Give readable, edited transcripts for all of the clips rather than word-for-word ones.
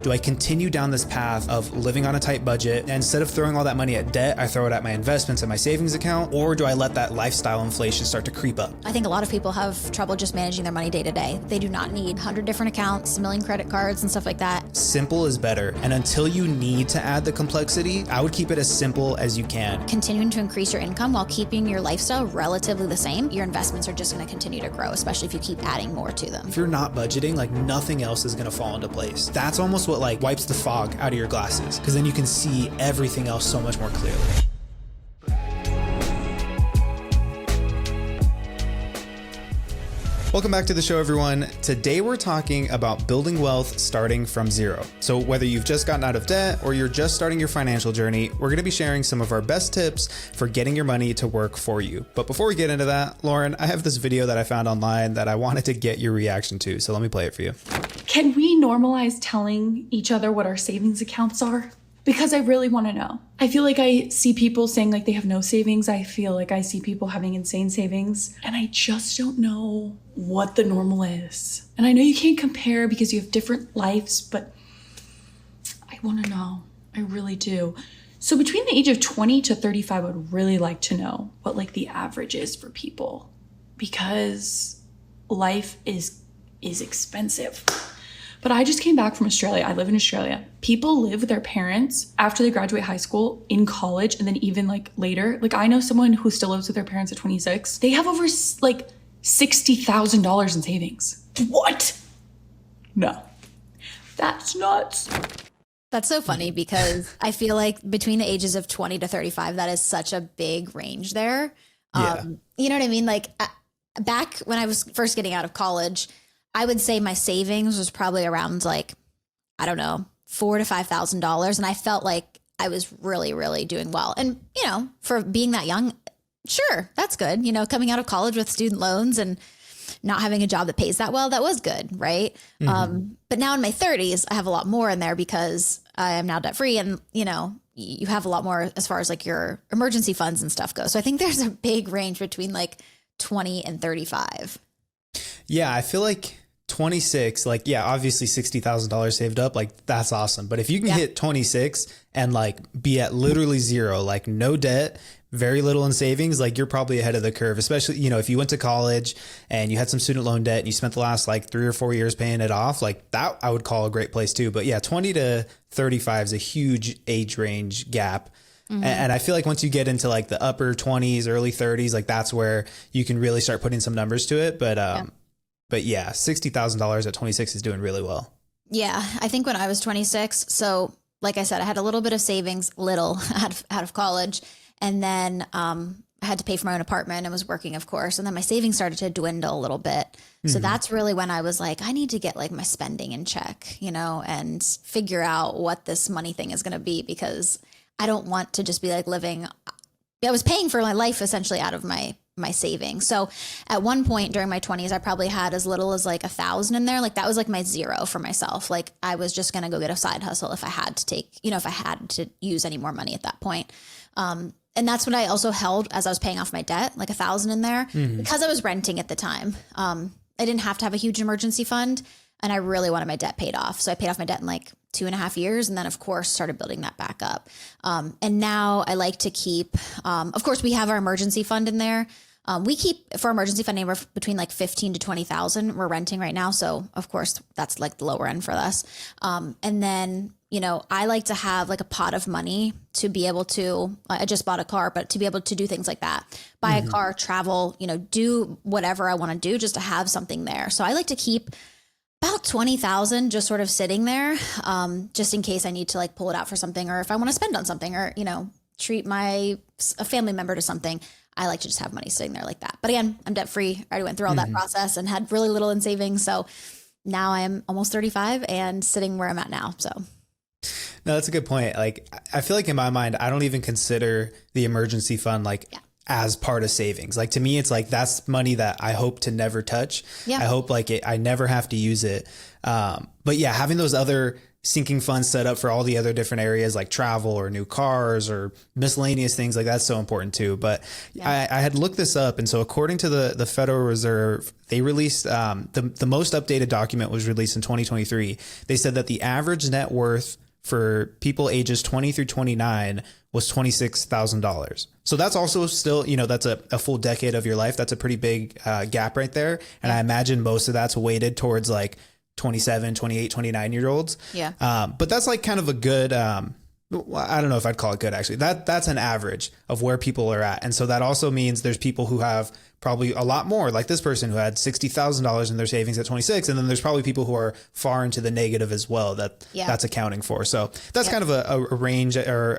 Do I continue down this path of living on a tight budget, and instead of throwing all that money at debt, I throw it at my investments and my savings account? Or do I let that lifestyle inflation start to creep up? I think a lot of people have trouble just managing their money day to day. They do not need 100 different accounts, a million credit cards and stuff like that. Simple is better. And until you need to add the complexity, I would keep it as simple as you can. Continuing to increase your income while keeping your lifestyle relatively the same, your investments are just going to continue to grow, especially if you keep adding more to them. If you're not budgeting, like nothing else is going to fall into place. That's almost what like wipes the fog out of your glasses, because then you can see everything else so much more clearly. Welcome back to the show, everyone. Today we're talking about building wealth starting from zero. So whether you've just gotten out of debt or you're just starting your financial journey, we're going to be sharing some of our best tips for getting your money to work for you. But before we get into that, Lauren, I have this video that I found online that I wanted to get your reaction to. So let me play it for you. Can we normalize telling each other what our savings accounts are? Because I really want to know. I feel like I see people saying like they have no savings. I feel like I see people having insane savings, and I just don't know what the normal is. And I know you can't compare because you have different lives, but I want to know. I really do. So between the age of 20 to 35, I would really like to know what like the average is for people, because life is expensive. But I just came back from Australia. I live in Australia. People live with their parents after they graduate high school, in college, and then even like later. Like I know someone who still lives with their parents at 26. They have over like $60,000 in savings. What? No, that's nuts. That's so funny because I feel like between the ages of 20 to 35, that is such a big range there. Yeah. You know what I mean? Like back when I was first getting out of college, I would say my savings was probably around like, I don't know, $4,000 to $5,000. And I felt like I was really, really doing well. And, you know, for being that young, sure, that's good. You know, coming out of college with student loans and not having a job that pays that well, that was good. Right. Mm-hmm. But now in my 30s, I have a lot more in there because I am now debt free. And, you know, you have a lot more as far as like your emergency funds and stuff go. So I think there's a big range between like 20 and 35. Yeah, I feel like 26, like, yeah, obviously $60,000 saved up, like that's awesome. But if you can hit 26 and like be at literally zero, like no debt, very little in savings, like you're probably ahead of the curve, especially, you know, if you went to college and you had some student loan debt and you spent the last like 3 or 4 years paying it off, like that I would call a great place too. But yeah, 20 to 35 is a huge age range gap. Mm-hmm. And I feel like once you get into like the upper 20s, early 30s, like that's where you can really start putting some numbers to it. But yeah, $60,000 at 26 is doing really well. Yeah, I think when I was 26, so like I said, I had a little bit of savings, out of college, and then I had to pay for my own apartment and was working, of course, and then my savings started to dwindle a little bit. So that's really when I was like, I need to get like my spending in check, you know, and figure out what this money thing is going to be, because I don't want to just be like living. I was paying for my life essentially out of my savings. So at one point during my 20s, I probably had as little as like 1,000 in there. Like that was like my zero for myself. Like I was just going to go get a side hustle if I had to if I had to use any more money at that point. And that's what I also held as I was paying off my debt, like 1,000 in there, because I was renting at the time. I didn't have to have a huge emergency fund, and I really wanted my debt paid off. So I paid off my debt in like 2.5 years. And then of course started building that back up. And now I like to keep, of course we have our emergency fund in there. We keep for emergency fund anywhere between like 15 to 20,000. We're renting right now. So of course that's like the lower end for us. And then, you know, I like to have like a pot of money to be able to, I just bought a car, but to be able to do things like that, buy a car, travel, you know, do whatever I want to do just to have something there. So I like to keep about 20,000 just sort of sitting there, just in case I need to like pull it out for something, or if I want to spend on something, or, you know, treat a family member to something. I like to just have money sitting there like that. But again, I'm debt free. I already went through all that process and had really little in savings. So now I am almost 35 and sitting where I'm at now. So. No, that's a good point. Like, I feel like in my mind, I don't even consider the emergency fund like as part of savings. Like to me, it's like, that's money that I hope to never touch. Yeah. I hope like I never have to use it. But yeah, having those other sinking funds set up for all the other different areas like travel or new cars or miscellaneous things like that's so important too. But I had looked this up. And so according to the Federal Reserve, they released the most updated document was released in 2023. They said that the average net worth for people ages 20 through 29 was $26,000. So that's also still, that's a full decade of your life. That's a pretty big gap right there. And I imagine most of that's weighted towards like 27, 28, 29-year-olds. Yeah. But that's like kind of a good, I don't know if I'd call it good, actually. That's an average of where people are at. And so that also means there's people who have probably a lot more, like this person who had $60,000 in their savings at 26. And then there's probably people who are far into the negative as well that's accounting for. So that's kind of a range or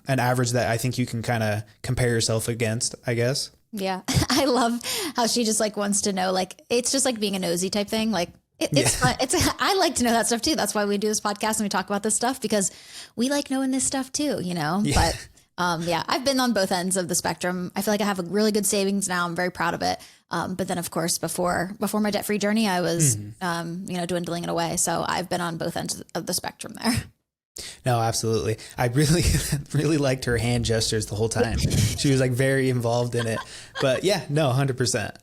an average that I think you can kind of compare yourself against, I guess. Yeah. I love how she just like wants to know, like, it's just like being a nosy type thing. Like, it's fun. I like to know that stuff too. That's why we do this podcast and we talk about this stuff, because we like knowing this stuff too, Yeah. But I've been on both ends of the spectrum. I feel like I have a really good savings now. I'm very proud of it. But then of course, before my debt-free journey, I was, dwindling it away. So I've been on both ends of the spectrum there. No, absolutely. I really, really liked her hand gestures the whole time. She was like very involved in it, but yeah, no, 100%.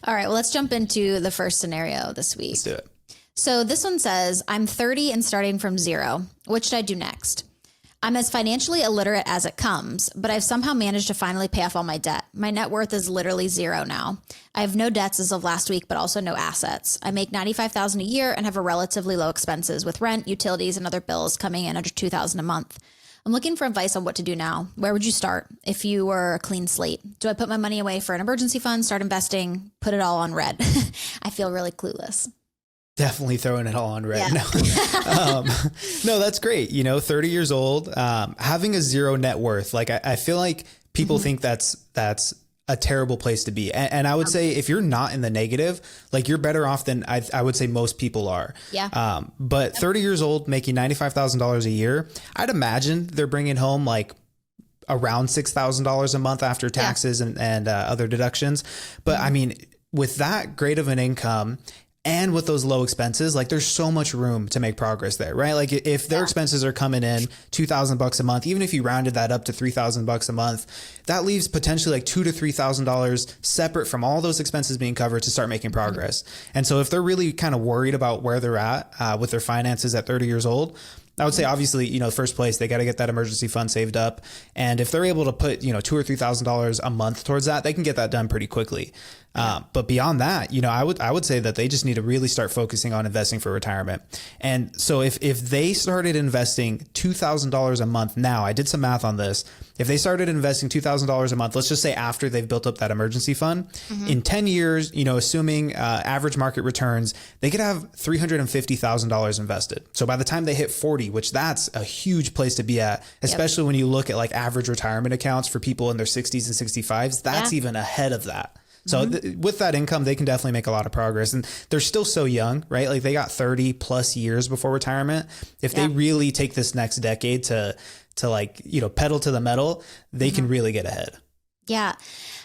All right, well, let's jump into the first scenario this week. Let's do it. So this one says, I'm 30 and starting from zero. What should I do next? I'm as financially illiterate as it comes, but I've somehow managed to finally pay off all my debt. My net worth is literally zero now. I have no debts as of last week, but also no assets. I make $95,000 a year and have a relatively low expenses with rent, utilities, and other bills coming in under $2,000 a month. I'm looking for advice on what to do now. Where would you start if you were a clean slate? Do I put my money away for an emergency fund, start investing, put it all on red? I feel really clueless. Definitely throwing it all on red. Yeah. No, that's great. 30 years old, having a zero net worth. Like I feel like people think that's a terrible place to be. And I would say if you're not in the negative, like you're better off than I would say most people are. Yeah. But 30 years old, making $95,000 a year, I'd imagine they're bringing home like around $6,000 a month after taxes and other deductions. But I mean, with that great of an income and with those low expenses, like there's so much room to make progress there, right? Like if their expenses are coming in $2,000 a month, even if you rounded that up to $3,000 a month, that leaves potentially like $2,000 to $3,000 separate from all those expenses being covered to start making progress. And so if they're really kind of worried about where they're at with their finances at 30 years old, I would say obviously, first place, they got to get that emergency fund saved up. And if they're able to put, $2,000 or $3,000 a month towards that, they can get that done pretty quickly. But beyond that, I would say that they just need to really start focusing on investing for retirement. And so if they started investing $2,000 a month now, I did some math on this. If they started investing $2,000 a month, let's just say after they've built up that emergency fund, in 10 years, assuming average market returns, they could have $350,000 invested. So by the time they hit 40, which that's a huge place to be at, especially when you look at like average retirement accounts for people in their 60s and 65s, that's even ahead of that. So with that income, they can definitely make a lot of progress, and they're still so young, right? Like they got 30 plus years before retirement. If they really take this next decade to like, pedal to the metal, they can really get ahead. Yeah.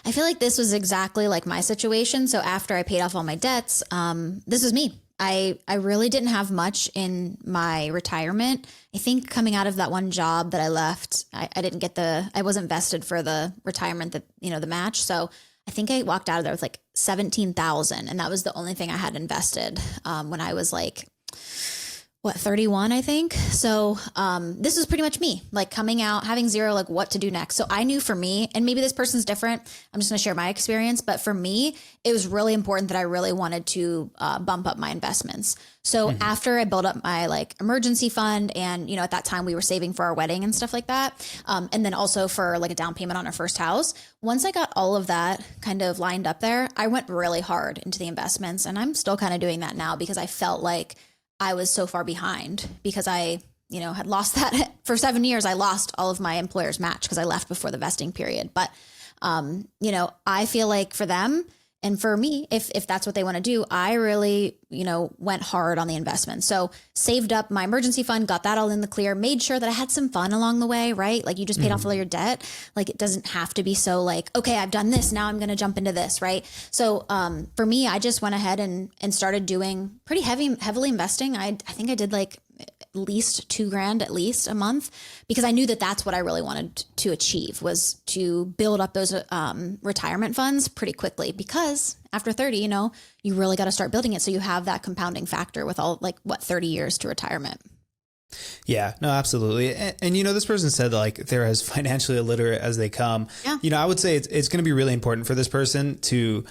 I feel like this was exactly like my situation. So after I paid off all my debts, this was me. I really didn't have much in my retirement. I think coming out of that one job that I left, I didn't get I wasn't vested for the retirement that, the match. So I think I walked out of there with like 17,000, and that was the only thing I had invested when I was like, 31, I think. So this was pretty much me, like coming out, having zero, like what to do next. So I knew for me, and maybe this person's different, I'm just going to share my experience, but for me, it was really important that I really wanted to bump up my investments. So after I built up my like emergency fund, and at that time we were saving for our wedding and stuff like that, and then also for like a down payment on our first house. Once I got all of that kind of lined up there, I went really hard into the investments, and I'm still kind of doing that now because I felt like I was so far behind because I, had lost that for 7 years. I lost all of my employer's match because I left before the vesting period. But, I feel like for them and for me, if that's what they want to do, I really, went hard on the investment. So saved up my emergency fund, got that all in the clear, made sure that I had some fun along the way, right? Like you just paid off all your debt. Like it doesn't have to be so like, okay, I've done this. Now I'm going to jump into this. Right. So, for me, I just went ahead and started doing pretty heavily investing. I think I did like least $2,000 at least a month, because I knew that that's what I really wanted to achieve, was to build up those retirement funds pretty quickly, because after 30, you really got to start building it. So you have that compounding factor with all 30 years to retirement. Yeah, no, absolutely. And this person said like they're as financially illiterate as they come. Yeah. I would say it's going to be really important for this person to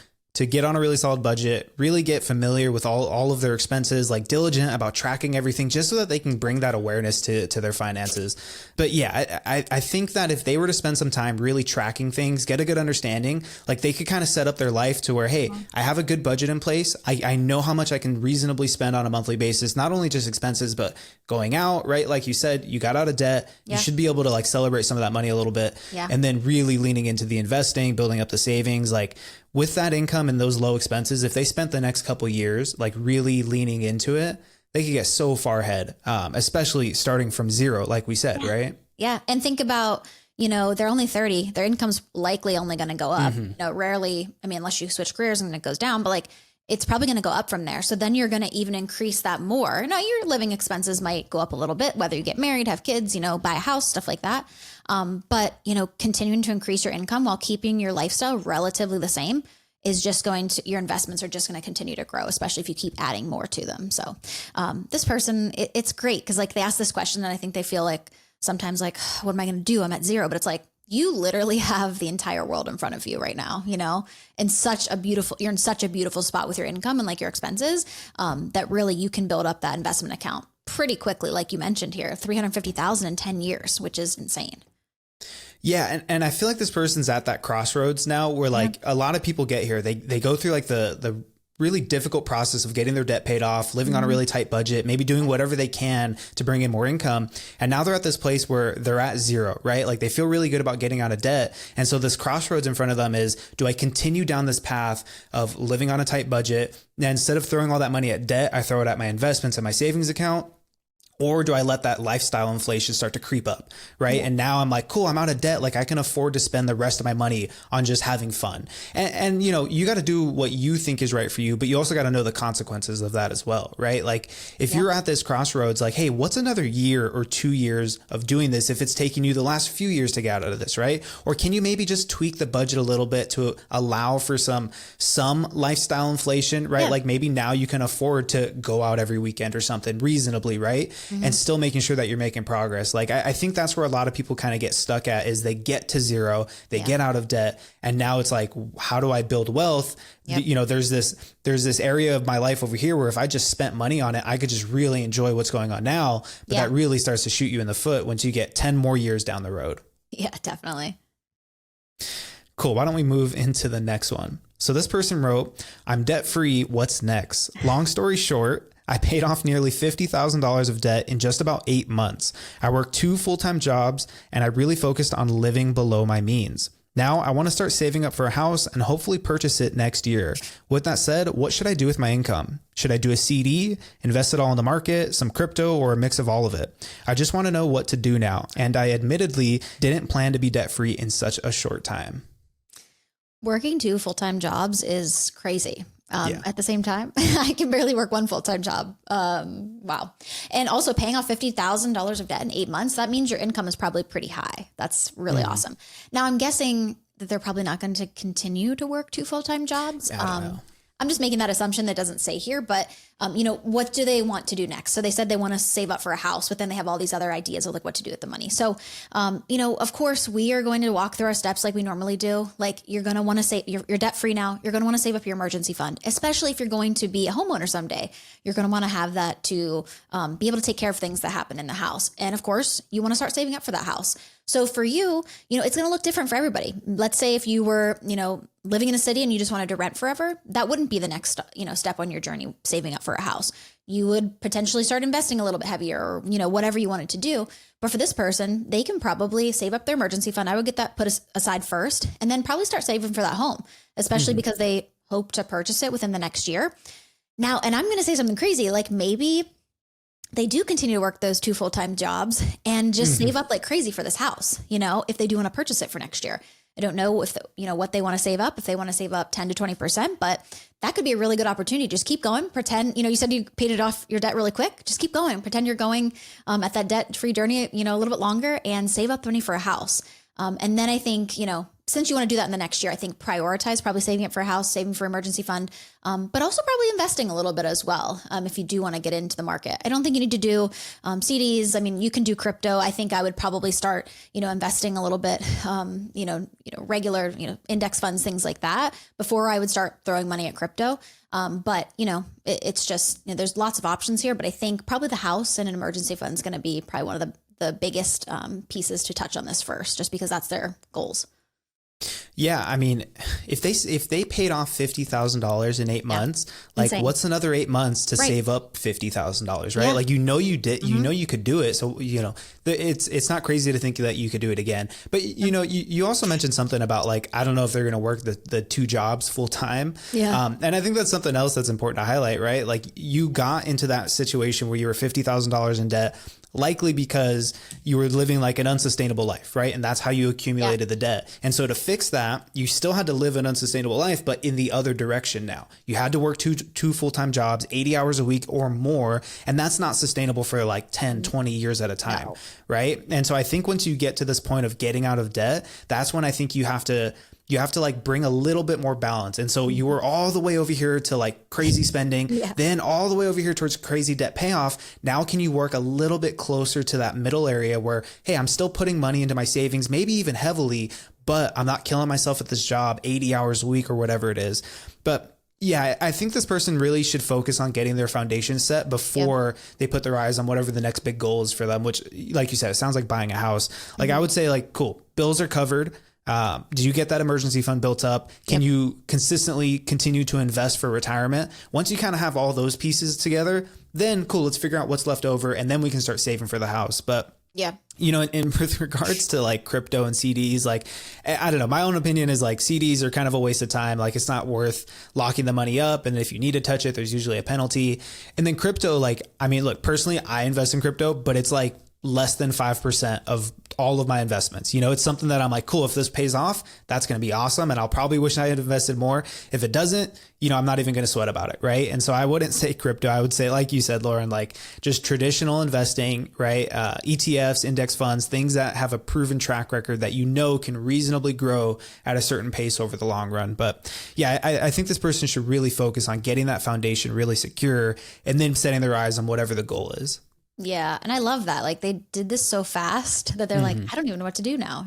get on a really solid budget, really get familiar with all of their expenses, like diligent about tracking everything, just so that they can bring that awareness to their finances. But yeah, I think that if they were to spend some time really tracking things, get a good understanding, like they could kind of set up their life to where, hey, I have a good budget in place. I know how much I can reasonably spend on a monthly basis, not only just expenses, but going out, right? Like you said, you got out of debt. Yeah. You should be able to like celebrate some of that money a little bit. Yeah. And then really leaning into the investing, building up the savings, like with that income and those low expenses, if they spent the next couple of years, like really leaning into it, they could get so far ahead, especially starting from zero, like we said, right? Yeah. And think about, they're only 30, their income's likely only going to go up. Rarely, unless you switch careers and it goes down, but like, it's probably going to go up from there. So then you're going to even increase that more. Now your living expenses might go up a little bit, whether you get married, have kids, buy a house, stuff like that. But continuing to increase your income while keeping your lifestyle relatively the same is just your investments are just going to continue to grow, especially if you keep adding more to them. So this person, it's great because like they ask this question and I think they feel like sometimes like, what am I going to do? I'm at zero, but it's like, you literally have the entire world in front of you right now, you're in such a beautiful spot with your income and like your expenses, that really you can build up that investment account pretty quickly. Like you mentioned here, 350,000 in 10 years, which is insane. Yeah. And I feel like this person's at that crossroads now where like a lot of people get here, they go through like the really difficult process of getting their debt paid off, living on a really tight budget, maybe doing whatever they can to bring in more income. And now they're at this place where they're at zero, right? Like they feel really good about getting out of debt. And so this crossroads in front of them is, do I continue down this path of living on a tight budget? And instead of throwing all that money at debt, I throw it at my investments and my savings account. Or do I let that lifestyle inflation start to creep up, right? Yeah. And now I'm like, cool, I'm out of debt. Like I can afford to spend the rest of my money on just having fun. And you got to do what you think is right for you, but you also got to know the consequences of that as well, right? Like if you're at this crossroads, like, hey, what's another year or 2 years of doing this if it's taking you the last few years to get out of this, right? Or can you maybe just tweak the budget a little bit to allow for some lifestyle inflation, right? Yeah. Like maybe now you can afford to go out every weekend or something reasonably, right? And still making sure that you're making progress. Like I think that's where a lot of people kind of get stuck at is they get to zero, they get out of debt. And now it's like, how do I build wealth? Yep. There's this area of my life over here where if I just spent money on it, I could just really enjoy what's going on now. But that really starts to shoot you in the foot once you get 10 more years down the road. Yeah, definitely. Cool. Why don't we move into the next one? So this person wrote, I'm debt free. What's next? Long story short, I paid off nearly $50,000 of debt in just about 8 months. I worked 2 full-time jobs and I really focused on living below my means. Now I want to start saving up for a house and hopefully purchase it next year. With that said, what should I do with my income? Should I do a CD, invest it all in the market, some crypto, or a mix of all of it? I just want to know what to do now. And I admittedly didn't plan to be debt-free in such a short time. Working 2 full-time jobs is crazy. At the same time, I can barely work 1 full-time job. Wow. And also paying off $50,000 of debt in 8 months, that means your income is probably pretty high. That's really awesome. Now I'm guessing that they're probably not going to continue to work 2 full-time jobs. I don't know. I'm just making that assumption that doesn't say here, but what do they want to do next? So they said they want to save up for a house, but then they have all these other ideas of like what to do with the money. So, of course we are going to walk through our steps like we normally do. Like you're going to want to save, you're debt free now. You're going to want to save up your emergency fund, especially if you're going to be a homeowner someday. You're going to want to have that to be able to take care of things that happen in the house. And of course you want to start saving up for that house. So for you, it's going to look different for everybody. Let's say if you were, living in a city and you just wanted to rent forever, that wouldn't be the next, step on your journey, saving up for a house. You would potentially start investing a little bit heavier or, whatever you wanted to do. But for this person, they can probably save up their emergency fund. I would get that put aside first and then probably start saving for that home, especially because they hope to purchase it within the next year. Now, and I'm going to say something crazy, like maybe they do continue to work those 2 full-time jobs and just save up like crazy for this house, if they do want to purchase it for next year. I don't know if, what they want to save up, if they want to save up 10 to 20%, but that could be a really good opportunity. Just keep going. Pretend, you said you paid it off your debt really quick. Just keep going. Pretend you're going at that debt-free journey, a little bit longer, and save up money for a house. And then I think, since you want to do that in the next year, I think prioritize probably saving it for a house, saving for emergency fund, but also probably investing a little bit as well. If you do want to get into the market, I don't think you need to do CDs. I mean, you can do crypto. I think I would probably start, investing a little bit, regular, index funds, things like that before I would start throwing money at crypto. But it's just, there's lots of options here, but I think probably the house and an emergency fund is going to be probably one of the biggest pieces to touch on this first, just because that's their goals. Yeah, I mean, if they paid off $50,000 in 8 months, like Insane. what's another 8 months to save up $50,000, right? Yeah. Like you did, you could do it. So it's not crazy to think that you could do it again. But you also mentioned something about like I don't know if they're going to work the 2 jobs full time. Yeah. And I think that's something else that's important to highlight, right? Like you got into that situation where you were $50,000 in debt. Likely because you were living like an unsustainable life, right? And that's how you accumulated the debt. And so to fix that, you still had to live an unsustainable life, but in the other direction now. You had to work two full-time jobs, 80 hours a week or more. And that's not sustainable for like 10, 20 years at a time, right? And so I think once you get to this point of getting out of debt, that's when I think you have to like bring a little bit more balance. And so you were all the way over here to like crazy spending, then all the way over here towards crazy debt payoff. Now, can you work a little bit closer to that middle area where, hey, I'm still putting money into my savings, maybe even heavily, but I'm not killing myself at this job 80 hours a week or whatever it is. But yeah, I think this person really should focus on getting their foundation set before they put their eyes on whatever the next big goal is for them, which like you said, it sounds like buying a house. Like I would say like, cool, bills are covered. Do you get that emergency fund built up? Can you consistently continue to invest for retirement? Once you kind of have all those pieces together, then cool, let's figure out what's left over and then we can start saving for the house. But in with regards to like crypto and CDs, like, I don't know, my own opinion is like CDs are kind of a waste of time. Like it's not worth locking the money up. And if you need to touch it, there's usually a penalty. And then crypto, like, I mean, look, personally, I invest in crypto, but it's like less than 5% of all of my investments. It's something that I'm like, cool, if this pays off, that's going to be awesome. And I'll probably wish I had invested more. If it doesn't, I'm not even going to sweat about it. Right. And so I wouldn't say crypto. I would say, like you said, Lauren, like just traditional investing, right? ETFs, index funds, things that have a proven track record that can reasonably grow at a certain pace over the long run. But yeah, I think this person should really focus on getting that foundation really secure and then setting their eyes on whatever the goal is. Yeah. And I love that. Like they did this so fast that they're like, I don't even know what to do now,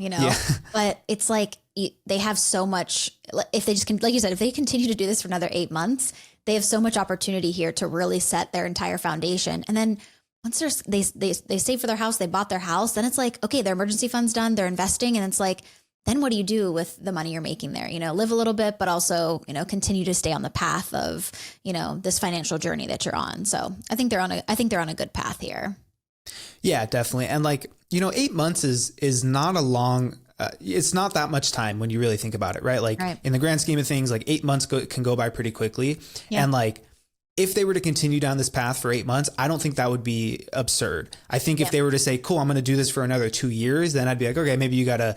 but it's like they have so much, if they just can, like you said, if they continue to do this for another 8 months, they have so much opportunity here to really set their entire foundation. And then once they save for their house, they bought their house, then it's like, okay, their emergency fund's done, they're investing. And it's like, then what do you do with the money you're making there? Live a little bit, but also, continue to stay on the path of, this financial journey that you're on. So I think they're on a good path here. Yeah, definitely. And like, 8 months is not a long, it's not that much time when you really think about it, right? Like in the grand scheme of things, like 8 months can go by pretty quickly. Yeah. And like, if they were to continue down this path for 8 months, I don't think that would be absurd. I think if they were to say, cool, I'm going to do this for another 2 years, then I'd be like, okay, maybe you got to,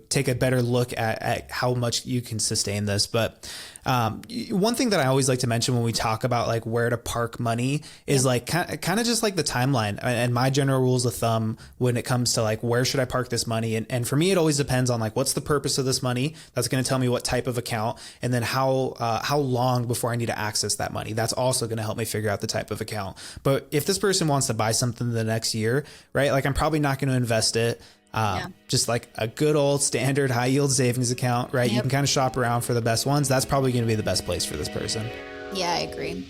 take a better look at how much you can sustain this. But one thing that I always like to mention when we talk about like where to park money is like kind of just like the timeline and my general rules of thumb when it comes to like, where should I park this money? And for me, it always depends on like, what's the purpose of this money? That's going to tell me what type of account and then how long before I need to access that money. That's also going to help me figure out the type of account. But if this person wants to buy something the next year, right? Like I'm probably not going to invest it. Just like a good old standard high yield savings account, right? Yep. You can kind of shop around for the best ones. That's probably going to be the best place for this person. Yeah, I agree.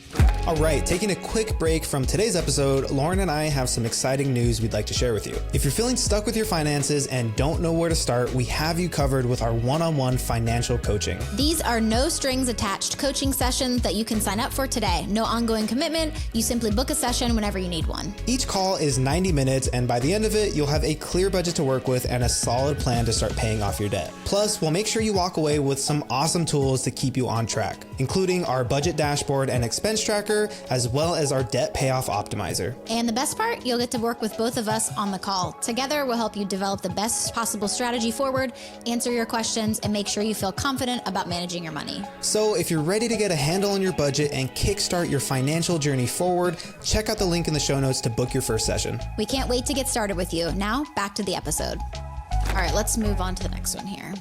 All right, taking a quick break from today's episode, Lauren and I have some exciting news we'd like to share with you. If you're feeling stuck with your finances and don't know where to start, we have you covered with our one-on-one financial coaching. These are no strings attached coaching sessions that you can sign up for today. No ongoing commitment. You simply book a session whenever you need one. Each call is 90 minutes, and by the end of it, you'll have a clear budget to work with and a solid plan to start paying off your debt. Plus, we'll make sure you walk away with some awesome tools to keep you on track, including our budget dashboard dashboard and expense tracker, as well as our debt payoff optimizer. And the best part, you'll get to work with both of us on the call. Together, we'll help you develop the best possible strategy forward, answer your questions, and make sure you feel confident about managing your money. So if you're ready to get a handle on your budget and kickstart your financial journey forward, check out the link in the show notes to book your first session. We can't wait to get started with you. Now, back to the episode. All right, let's move on to the next one here.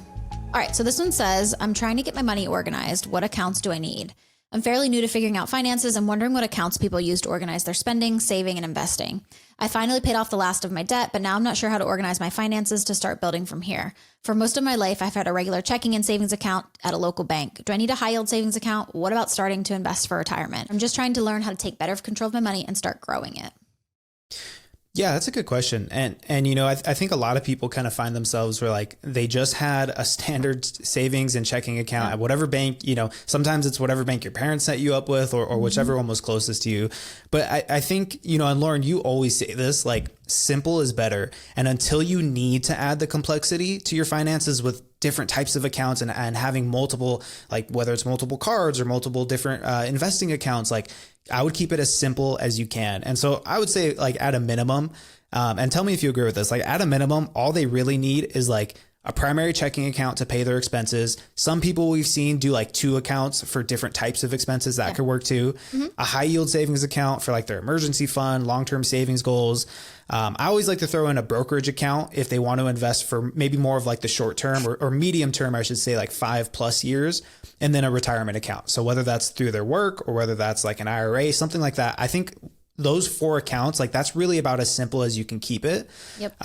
All right, so this one says, I'm trying to get my money organized. What accounts do I need? I'm fairly new to figuring out finances and wondering what accounts people use to organize their spending, saving, and investing. I finally paid off the last of my debt, but now I'm not sure how to organize my finances to start building from here. For most of my life, I've had a regular checking and savings account at a local bank. Do I need a high yield savings account? What about starting to invest for retirement? I'm just trying to learn how to take better control of my money and start growing it. Yeah, that's a good question. And you know, I think a lot of people kind of find themselves where like they just had a standard savings and checking account at whatever bank, you know, sometimes it's whatever bank your parents set you up with or whichever one was closest to you. But I think, you know, and Lauren, you always say this, like simple is better. And until you need to add the complexity to your finances with different types of accounts and having multiple, like whether it's multiple cards or multiple different investing accounts, like I would keep it as simple as you can. And so I would say like at a minimum, and tell me if you agree with this, like at a minimum, all they really need is like a primary checking account to pay their expenses. Some people we've seen do like 2 accounts for different types of expenses. That could work too. A high yield savings account for like their emergency fund, long-term savings goals. I always like to throw in a brokerage account if they want to invest for maybe more of like the short term or medium term, I should say like 5+ years, and then a retirement account. So whether that's through their work or whether that's like an IRA, something like that, I think those 4 accounts, like that's really about as simple as you can keep it. Yep.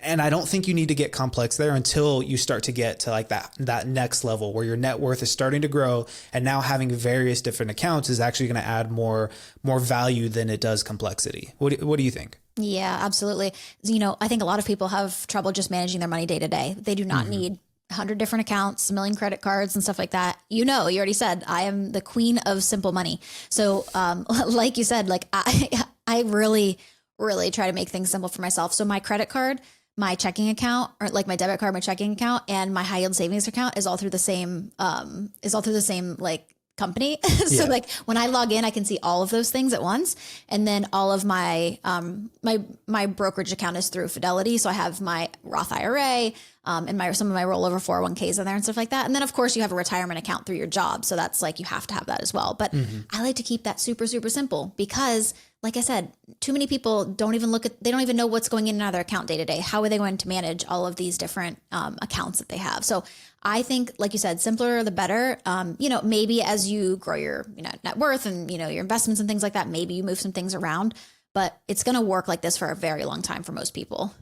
And I don't think you need to get complex there until you start to get to like that next level where your net worth is starting to grow, and now having various different accounts is actually going to add more value than it does complexity. What do you think? Yeah, absolutely. You know, I think a lot of people have trouble just managing their money day to day. They do not need 100 different accounts, a million credit cards and stuff like that. You know, you already said, I am the queen of simple money. So, like you said, like I really try to make things simple for myself. So my credit card, my checking account, or like my debit card, my checking account, and my high yield savings account is all through the same, like company. So like when I log in, I can see all of those things at once. And then all of my, my brokerage account is through Fidelity. So I have my Roth IRA, and some of my rollover 401ks in there and stuff like that. And then of course you have a retirement account through your job. So that's like, you have to have that as well. But I like to keep that super, super simple because like I said, too many people don't even they don't even know what's going in and out of their account day to day. How are they going to manage all of these different accounts that they have? So I think, like you said, simpler the better. You know, maybe as you grow your net worth and, your investments and things like that, maybe you move some things around, but it's going to work like this for a very long time for most people.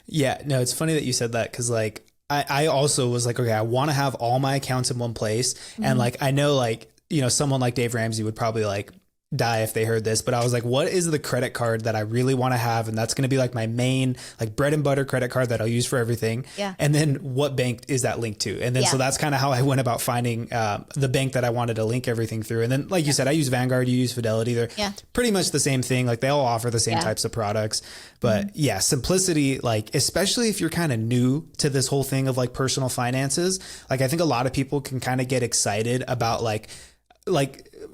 Yeah, no, it's funny that you said that because like I also was like, okay, I want to have all my accounts in one place. And like, I know like, someone like Dave Ramsey would probably like die if they heard this, but I was like, what is the credit card that I really want to have? And that's going to be like my main, like bread and butter credit card that I'll use for everything. Yeah. And then what bank is that linked to? And then, so that's kind of how I went about finding the bank that I wanted to link everything through. And then, like you said, I use Vanguard, you use Fidelity. They're pretty much the same thing. Like they all offer the same types of products, but simplicity, like, especially if you're kind of new to this whole thing of like personal finances, like I think a lot of people can kind of get excited about like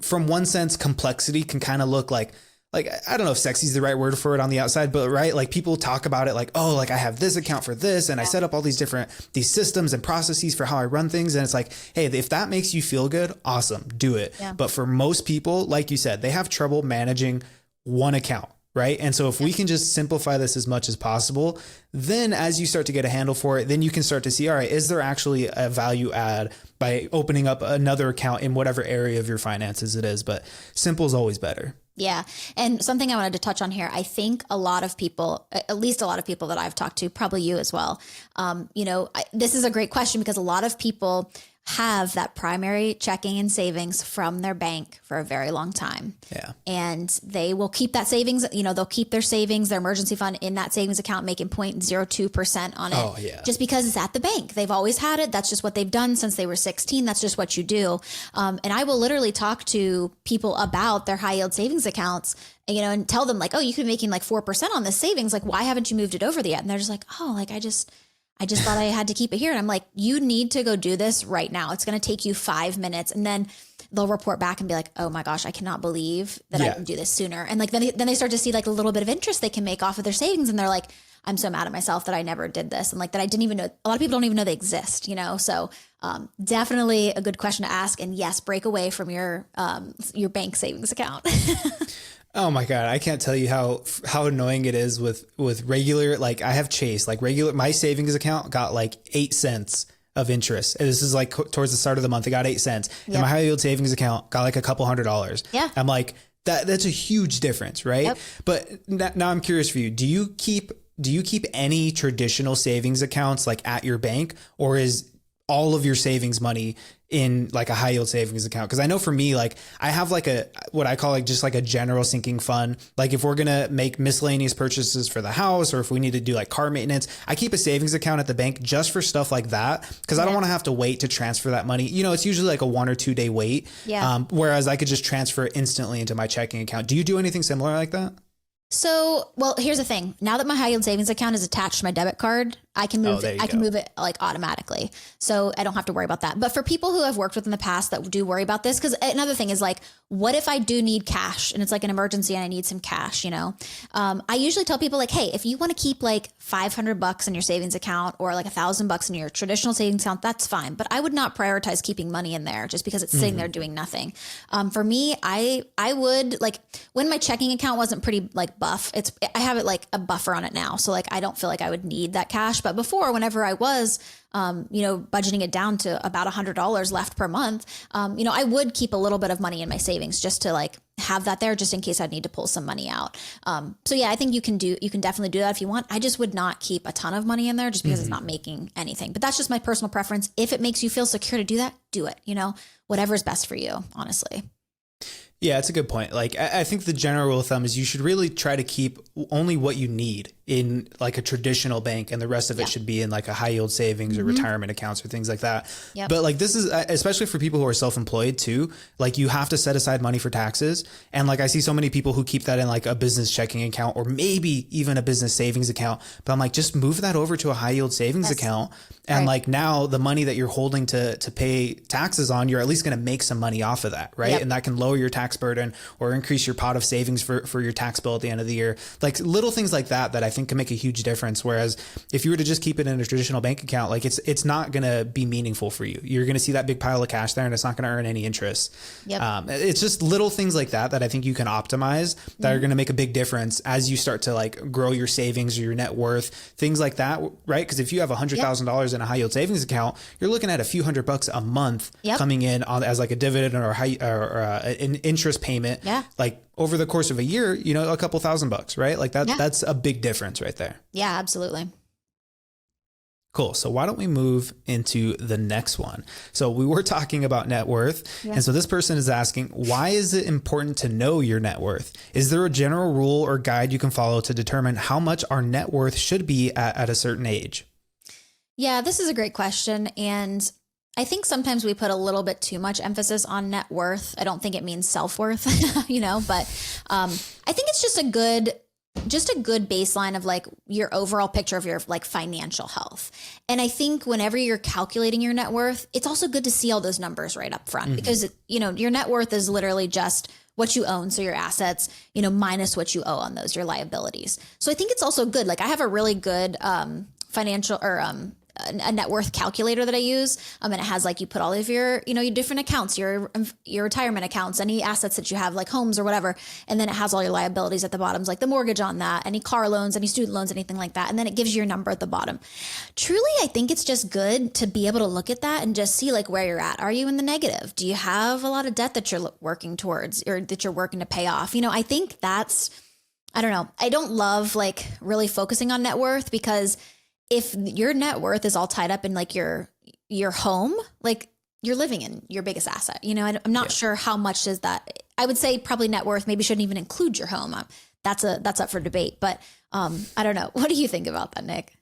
from one sense, complexity can kind of look like, I don't know if sexy is the right word for it on the outside, but right. Like people talk about it like, oh, like I have this account for this. And I set up all these systems and processes for how I run things. And it's like, hey, if that makes you feel good, awesome, do it. Yeah. But for most people, like you said, they have trouble managing one account. Right. And so if we can just simplify this as much as possible, then as you start to get a handle for it, then you can start to see, all right, is there actually a value add by opening up another account in whatever area of your finances it is? But simple is always better. Yeah. And something I wanted to touch on here, I think a lot of people, at least a lot of people that I've talked to, probably you as well. This is a great question because a lot of people have that primary checking and savings from their bank for a very long time. Yeah. And they will keep that savings, they'll keep their savings, their emergency fund in that savings account, making 0.02% on it. Oh, yeah. Just because it's at the bank. They've always had it. That's just what they've done since they were 16. That's just what you do. And I will literally talk to people about their high yield savings accounts, and tell them like, oh, you could be making like 4% on this savings. Like, why haven't you moved it over yet? And they're just like, oh, like I just thought I had to keep it here. And I'm like, you need to go do this right now. It's going to take you 5 minutes. And then they'll report back and be like, oh my gosh, I cannot believe that I didn't do this sooner. And like, then they start to see like a little bit of interest they can make off of their savings. And they're like, I'm so mad at myself that I never did this. And like that I didn't even know, a lot of people don't even know they exist, you know? So definitely a good question to ask. And yes, break away from your bank savings account. Oh my God. I can't tell you how annoying it is with regular, like I have Chase, like my savings account got like 8 cents of interest. And this is like towards the start of the month, it got 8 cents. And my high yield savings account got like a couple $100. Yeah. I'm like, that's a huge difference. Right. Yep. But now I'm curious for you. Do you keep any traditional savings accounts like at your bank, or is all of your savings money in like a high yield savings account? Cause I know for me, like I have like what I call like just like a general sinking fund. Like if we're going to make miscellaneous purchases for the house, or if we need to do like car maintenance, I keep a savings account at the bank just for stuff like that. Cause I don't want to have to wait to transfer that money. You know, it's usually like a 1 or 2 day wait. Yeah. Whereas I could just transfer it instantly into my checking account. Do you do anything similar like that? So, well, here's the thing. Now that my high yield savings account is attached to my debit card, I can move it like automatically. So I don't have to worry about that. But for people who I've worked with in the past that do worry about this, because another thing is like, what if I do need cash and it's like an emergency and I need some cash, you know? I usually tell people like, hey, if you want to keep like $500 in your savings account or like $1,000 in your traditional savings account, that's fine. But I would not prioritize keeping money in there just because it's sitting there doing nothing. For me, I would like when my checking account wasn't pretty like buff, I have it like a buffer on it now. So like, I don't feel like I would need that cash. But before, whenever I was, budgeting it down to about $100 left per month, I would keep a little bit of money in my savings just to like have that there just in case I'd need to pull some money out. So yeah, I think you can definitely do that if you want. I just would not keep a ton of money in there just because it's not making anything, but that's just my personal preference. If it makes you feel secure to do that, do it, whatever's best for you, honestly. Yeah, it's a good point. Like, I think the general rule of thumb is you should really try to keep only what you need in like a traditional bank, and the rest of it should be in like a high yield savings or retirement accounts or things like that. Yep. But like, this is especially for people who are self-employed too. Like, you have to set aside money for taxes. And like, I see so many people who keep that in like a business checking account or maybe even a business savings account. But I'm like, just move that over to a high yield savings account. And like, now the money that you're holding to pay taxes on, you're at least going to make some money off of that. Right. Yep. And that can lower your tax burden or increase your pot of savings for your tax bill at the end of the year. Like, little things like that I think can make a huge difference. Whereas if you were to just keep it in a traditional bank account, like it's not going to be meaningful for you. You're going to see that big pile of cash there and it's not going to earn any interest. Yep. It's just little things like that I think you can optimize that are going to make a big difference as you start to like grow your savings or your net worth, things like that. Right. Because if you have $100,000 in a high yield savings account, you're looking at a few $100 a month coming in as like a dividend or an interest payment. Yeah. Like over the course of a year, a couple $1,000, right? Like that's a big difference right there. Yeah, absolutely. Cool. So why don't we move into the next one? So we were talking about net worth. Yeah. And so this person is asking, why is it important to know your net worth? Is there a general rule or guide you can follow to determine how much our net worth should be at a certain age? Yeah, this is a great question. And I think sometimes we put a little bit too much emphasis on net worth. I don't think it means self-worth, but I think it's just a good baseline of like your overall picture of your like financial health. And I think whenever you're calculating your net worth, it's also good to see all those numbers right up front because, your net worth is literally just what you own. So your assets, minus what you owe on those, your liabilities. So I think it's also good. Like I have a really good financial or a net worth calculator that I use. And it has like, you put all of your, your different accounts, your retirement accounts, any assets that you have like homes or whatever. And then it has all your liabilities at the bottom, like the mortgage on that, any car loans, any student loans, anything like that. And then it gives you your number at the bottom. Truly, I think it's just good to be able to look at that and just see like where you're at. Are you in the negative? Do you have a lot of debt that you're working towards or that you're working to pay off? I think I don't know. I don't love like really focusing on net worth because if your net worth is all tied up in like your home, like you're living in your biggest asset, I'm not sure how much is that. I would say probably net worth maybe shouldn't even include your home. That's up for debate, but I don't know. What do you think about that, Nick?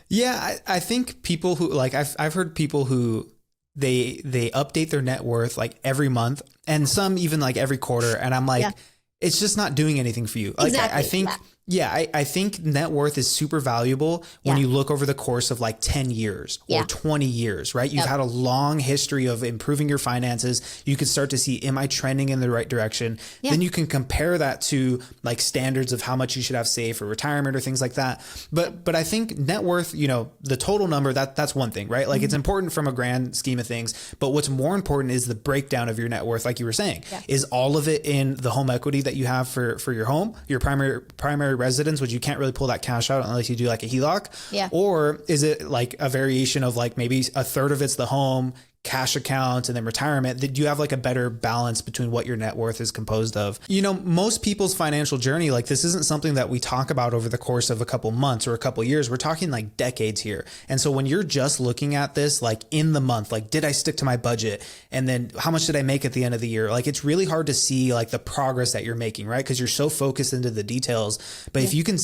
Yeah, I think people who like, I've heard people who they update their net worth like every month and some even like every quarter. And I'm like, it's just not doing anything for you. Like, exactly. I think Yeah, I think net worth is super valuable when you look over the course of like 10 years or 20 years, right? You've had a long history of improving your finances. You can start to see, am I trending in the right direction? Then you can compare that to like standards of how much you should have saved for retirement or things like that. But I think net worth, you know, the total number, that's one thing, right? Like it's important from a grand scheme of things, but what's more important is the breakdown of your net worth. Like you were saying, is all of it in the home equity that you have for your home, your primary residence, which you can't really pull that cash out unless you do like a HELOC? Yeah. Or is it like a variation of like maybe a third of it's the home, cash accounts, and then retirement? That you have like a better balance between what your net worth is composed of. You know, most people's financial journey, like this isn't something that we talk about over the course of a couple months or a couple years. We're talking like decades here. And so when you're just looking at this, like in the month, like did I stick to my budget? And then how much did I make at the end of the year? Like it's really hard to see like the progress that you're making, right? Because you're so focused into the details. But if you can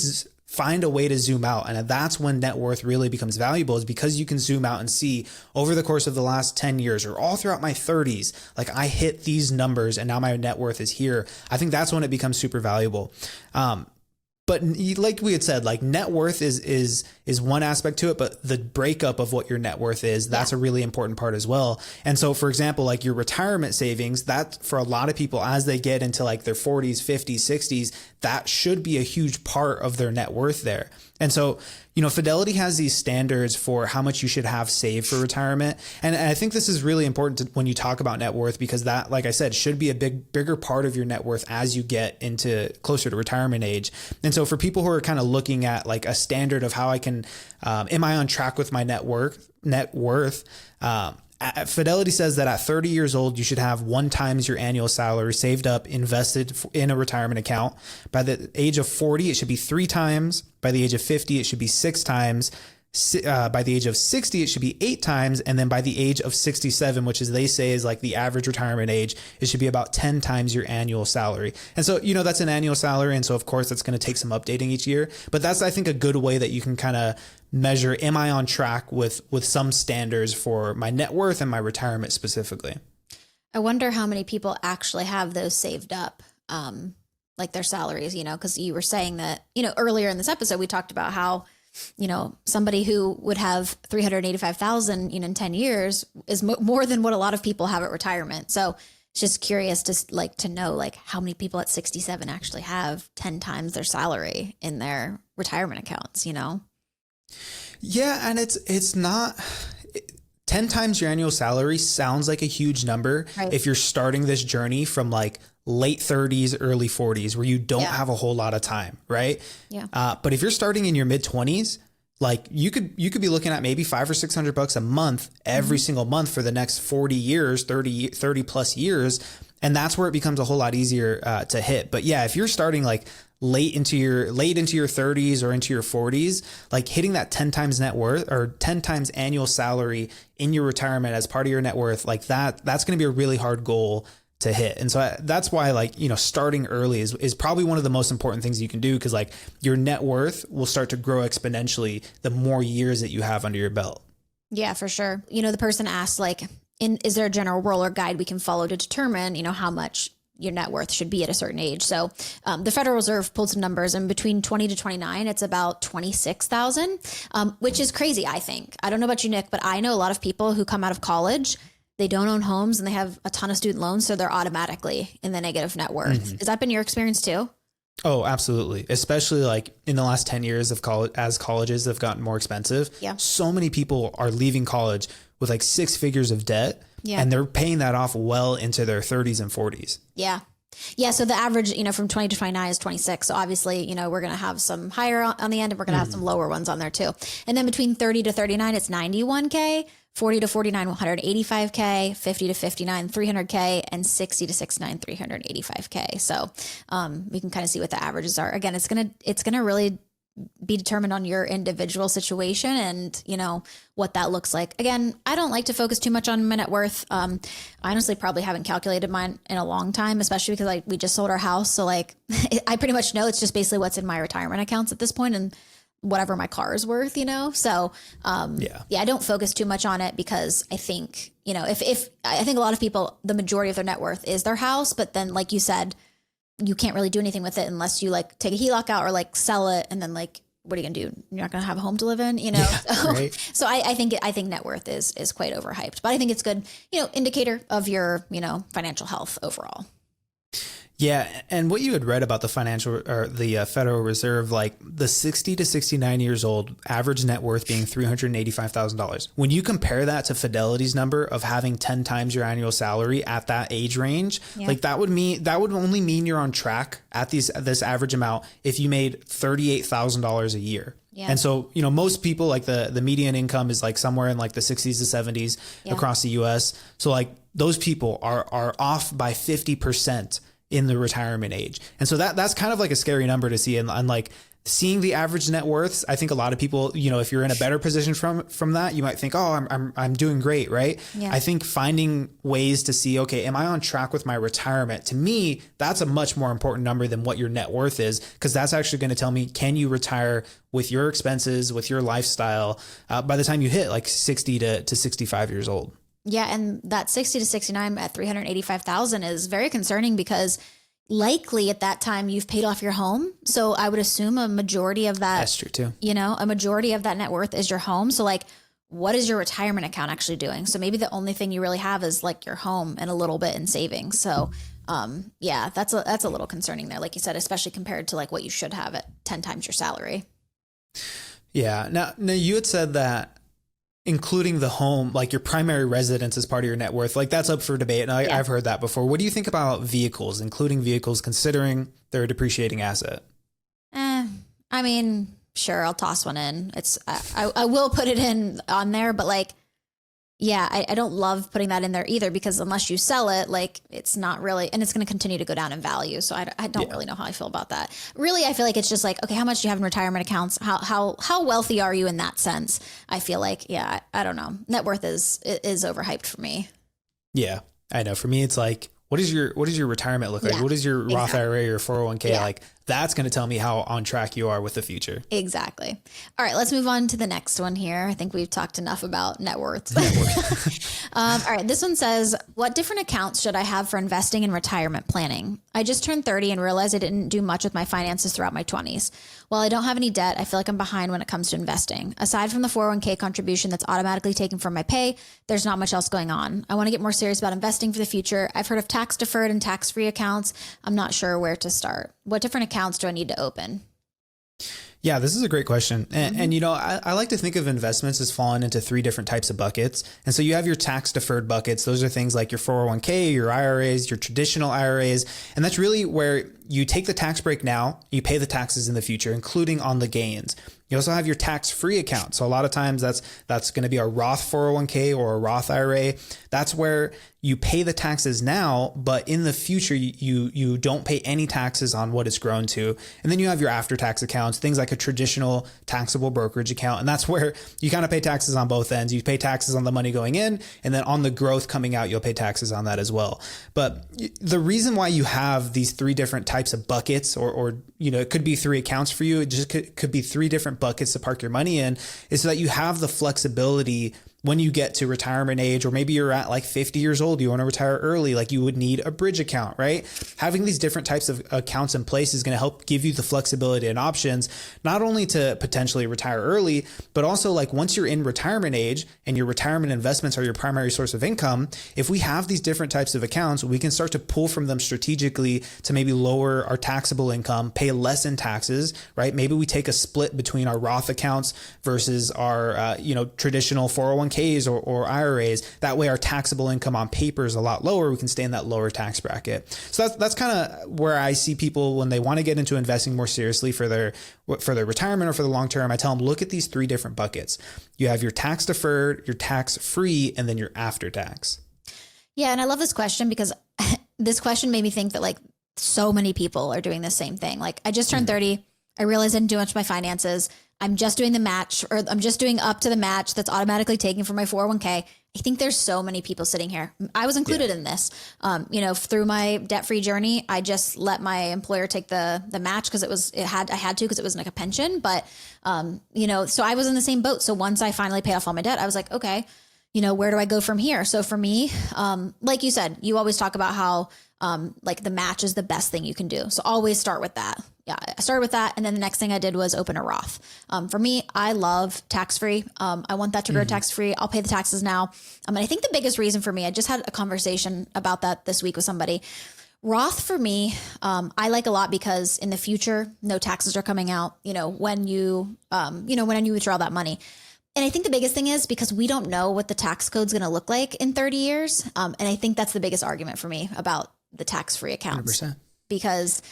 find a way to zoom out. And that's when net worth really becomes valuable, is because you can zoom out and see over the course of the last 10 years or all throughout my 30s, like I hit these numbers and now my net worth is here. I think that's when it becomes super valuable. But like we had said, like net worth is one aspect to it, but the breakup of what your net worth is, that's a really important part as well. And so, for example, like your retirement savings, that for a lot of people, as they get into like their 40s, 50s, 60s, that should be a huge part of their net worth there. And so, you know, Fidelity has these standards for how much you should have saved for retirement. And I think this is really important when you talk about net worth, because that, like I said, should be a bigger part of your net worth as you get into closer to retirement age. And so for people who are kind of looking at like a standard of how I can, am I on track with my net worth, Fidelity says that at 30 years old, you should have 1 times your annual salary saved up, invested in a retirement account. By the age of 40, it should be 3 times. By the age of 50, it should be 6 times. By the age of 60, it should be 8 times. And then by the age of 67, which is they say is like the average retirement age, it should be about 10 times your annual salary. And so, you know, that's an annual salary. And so of course that's going to take some updating each year, but that's, I think, a good way that you can kind of measure, am I on track with some standards for my net worth and my retirement specifically? I wonder how many people actually have those saved up, like their salaries, you know, because you were saying that, you know, earlier in this episode, we talked about how, you know, somebody who would have 385,000, you know, in 10 years is more than what a lot of people have at retirement. So it's just curious to know like how many people at 67 actually have 10 times their salary in their retirement accounts, you know? Yeah. And it's not 10 times your annual salary sounds like a huge number. Right. If you're starting this journey from like late 30s, early 40s, where you don't have a whole lot of time. Right. Yeah. But if you're starting in your mid 20s, like you could be looking at maybe $500 or $600 a month every single month for the next 40 years, 30 plus years. And that's where it becomes a whole lot easier to hit. But yeah, if you're starting like late into your 30s or into your 40s, like hitting that 10 times net worth or 10 times annual salary in your retirement as part of your net worth, like that's going to be a really hard goal to hit. And so that's why, like, you know, starting early is probably one of the most important things you can do, because like your net worth will start to grow exponentially the more years that you have under your belt. Yeah, for sure. You know, the person asked like, is there a general rule or guide we can follow to determine, you know, how much your net worth should be at a certain age? So the Federal Reserve pulled some numbers, and between 20 to 29, it's about 26,000, which is crazy, I think. I don't know about you, Nick, but I know a lot of people who come out of college, they don't own homes and they have a ton of student loans, so they're automatically in the negative net worth. Mm-hmm. Has that been your experience too? Oh, absolutely. Especially like in the last 10 years of college, as colleges have gotten more expensive. Yeah. So many people are leaving college with like 6 figures of debt, and they're paying that off well into their 30s and 40s. Yeah. Yeah. So the average, you know, from 20 to 29 is 26. So obviously, you know, we're going to have some higher on the end, and we're going to have some lower ones on there too. And then between 30 to 39, it's 91K, 40 to 49, 185K, 50 to 59, 300K, and 60 to 69, 385K. So we can kind of see what the averages are. Again, it's going to really be determined on your individual situation and, you know, what that looks like. Again, I don't like to focus too much on my net worth. I honestly probably haven't calculated mine in a long time, especially because we just sold our house. So like I pretty much know it's just basically what's in my retirement accounts at this point and whatever my car is worth, you know? So, I don't focus too much on it because I think, you know, if I think a lot of people, the majority of their net worth is their house, but then like you said, you can't really do anything with it unless you like take a HELOC out or like sell it. And then like, what are you gonna do? You're not gonna have a home to live in, you know? Right. So I think net worth is quite overhyped, but I think it's good, you know, indicator of your, you know, financial health overall. Yeah. And what you had read about the Federal Reserve, like the 60 to 69 years old average net worth being $385,000. When you compare that to Fidelity's number of having 10 times your annual salary at that age range, like that would only mean you're on track at this average amount if you made $38,000 a year. Yeah. And so, you know, most people like the median income is like somewhere in like the 60s to 70s across the US. So like those people are off by 50% in the retirement age. And so that's kind of like a scary number to see. And like seeing the average net worths, I think a lot of people, you know, if you're in a better position from that, you might think, oh, I'm doing great. Right. Yeah. I think finding ways to see, okay, am I on track with my retirement? To me, that's a much more important number than what your net worth is, because that's actually going to tell me, can you retire with your expenses, with your lifestyle, by the time you hit like 60 to 65 years old. Yeah. And that 60 to 69 at 385,000 is very concerning because likely at that time you've paid off your home. So I would assume a majority of that, that's true too. You know, a majority of that net worth is your home. So like, what is your retirement account actually doing? So maybe the only thing you really have is like your home and a little bit in savings. So yeah, that's a little concerning there. Like you said, especially compared to like what you should have at 10 times your salary. Yeah. Now you had said that including the home, like your primary residence as part of your net worth, like that's up for debate. And I've heard that before. What do you think about vehicles, including vehicles, considering they're a depreciating asset? I mean, sure, I'll toss one in. I will put it in on there, but like, yeah, I don't love putting that in there either, because unless you sell it, like it's not really, and it's going to continue to go down in value. So I don't really know how I feel about that. Really, I feel like it's just like, okay, how much do you have in retirement accounts? How wealthy are you in that sense? I feel like, yeah, I don't know. Net worth is overhyped for me. Yeah, I know. For me, it's like, what does your retirement look like? Yeah, what is your Roth IRA or 401k? Yeah. Like that's going to tell me how on track you are with the future. Exactly. All right, let's move on to the next one here. I think we've talked enough about net worth. All right, this one says, what different accounts should I have for investing and retirement planning? I just turned 30 and realized I didn't do much with my finances throughout my 20s. While I don't have any debt, I feel like I'm behind when it comes to investing. Aside from the 401k contribution that's automatically taken from my pay, there's not much else going on. I want to get more serious about investing for the future. I've heard of tax deferred and tax free accounts. I'm not sure where to start. What different accounts do I need to open? Yeah, this is a great question. And you know, I like to think of investments as falling into three different types of buckets. And so you have your tax deferred buckets. Those are things like your 401k, your IRAs, your traditional IRAs. And that's really where you take the tax break now, you pay the taxes in the future, including on the gains. You also have your tax-free account. So a lot of times that's going to be a Roth 401k or a Roth IRA. That's where you pay the taxes now, but in the future, you don't pay any taxes on what it's grown to. And then you have your after-tax accounts, things like a traditional taxable brokerage account. And that's where you kind of pay taxes on both ends. You pay taxes on the money going in, and then on the growth coming out, you'll pay taxes on that as well. But the reason why you have these three different types of buckets, or you know, it could be three accounts for you, it just could be three different buckets to park your money in, is so that you have the flexibility when you get to retirement age, or maybe you're at like 50 years old, you want to retire early, like you would need a bridge account, right? Having these different types of accounts in place is going to help give you the flexibility and options, not only to potentially retire early, but also like once you're in retirement age and your retirement investments are your primary source of income, if we have these different types of accounts, we can start to pull from them strategically to maybe lower our taxable income, pay less in taxes, right? Maybe we take a split between our Roth accounts versus our, traditional 401ks or IRAs. That way our taxable income on paper is a lot lower. We can stay in that lower tax bracket. So that's kind of where I see people when they want to get into investing more seriously for their retirement or for the long term. I tell them, look at these three different buckets. You have your tax deferred, your tax free, and then your after tax. Yeah. And I love this question because this question made me think that like so many people are doing the same thing. Like I just turned 30. I realized I didn't do much of my finances. I'm just doing the match, or I'm just doing up to the match that's automatically taken from my 401k. I think there's so many people sitting here. I was included in this. Through my debt-free journey, I just let my employer take the match because I had to because it was like a pension. But so I was in the same boat. So once I finally paid off all my debt, I was like, okay, where do I go from here? So for me, like you said, you always talk about how like the match is the best thing you can do. So always start with that. Yeah, I started with that. And then the next thing I did was open a Roth. For me, I love tax-free. I want that to grow tax-free. I'll pay the taxes now. And I think the biggest reason for me, I just had a conversation about that this week with somebody. Roth for me, I like a lot because in the future, no taxes are coming out, when you withdraw that money. And I think the biggest thing is because we don't know what the tax code's going to look like in 30 years. And I think that's the biggest argument for me about the tax-free accounts. 100%. Because,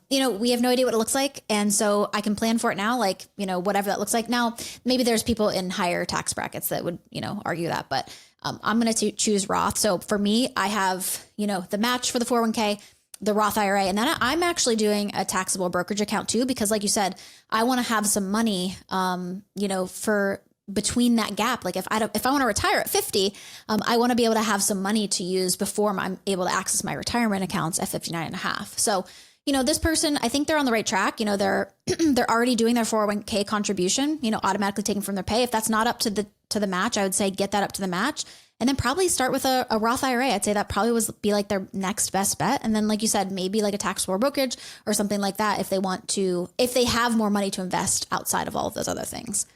we have no idea what it looks like. And so I can plan for it now, like, whatever that looks like. Now, maybe there's people in higher tax brackets that would, argue that, but I'm going to choose Roth. So for me, I have, the match for the 401k, the Roth IRA, and then I'm actually doing a taxable brokerage account too, because like you said, I want to have some money, for between that gap. Like if I want to retire at 50, I want to be able to have some money to use before I'm able to access my retirement accounts at 59 and a half. So, this person, I think they're on the right track. They're, they're already doing their 401k contribution, automatically taken from their pay. If that's not up to the match, I would say get that up to the match and then probably start with a Roth IRA. I'd say that probably be like their next best bet. And then, like you said, maybe like a taxable brokerage or something like that if they have more money to invest outside of all of those other things.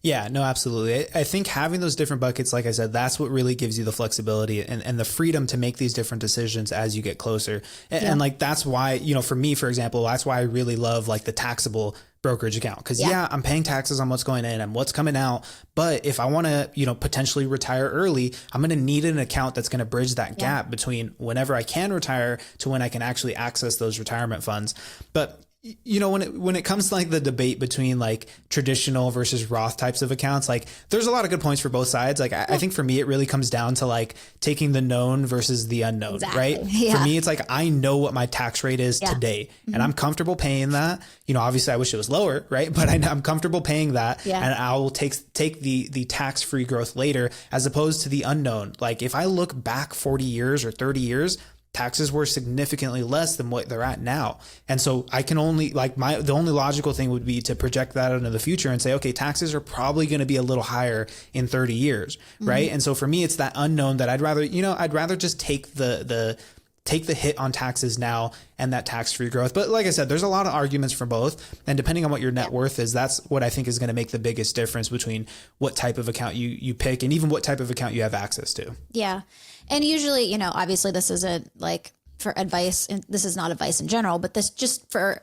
Yeah, no, absolutely. I think having those different buckets, like I said, that's what really gives you the flexibility and the freedom to make these different decisions as you get closer. And like, that's why, for me, for example, that's why I really love like the taxable brokerage account. Cause I'm paying taxes on what's going in and what's coming out. But if I want to, potentially retire early, I'm going to need an account that's going to bridge that gap between whenever I can retire to when I can actually access those retirement funds. But when it comes to like the debate between like traditional versus Roth types of accounts, like there's a lot of good points for both sides. Like I think for me, it really comes down to like taking the known versus the unknown, right? Yeah. For me, it's like, I know what my tax rate is today and I'm comfortable paying that. Obviously I wish it was lower, right? But I'm comfortable paying that and I will take the tax-free growth later as opposed to the unknown. Like if I look back 40 years or 30 years, taxes were significantly less than what they're at now. And so I can only the only logical thing would be to project that into the future and say, okay, taxes are probably going to be a little higher in 30 years. Right. And so for me, it's that unknown that I'd rather just take the hit on taxes now and that tax-free growth. But like I said, there's a lot of arguments for both. And depending on what your net worth is, that's what I think is going to make the biggest difference between what type of account you pick and even what type of account you have access to. Yeah. And usually, obviously this isn't like for advice, and this is not advice in general, but this just for,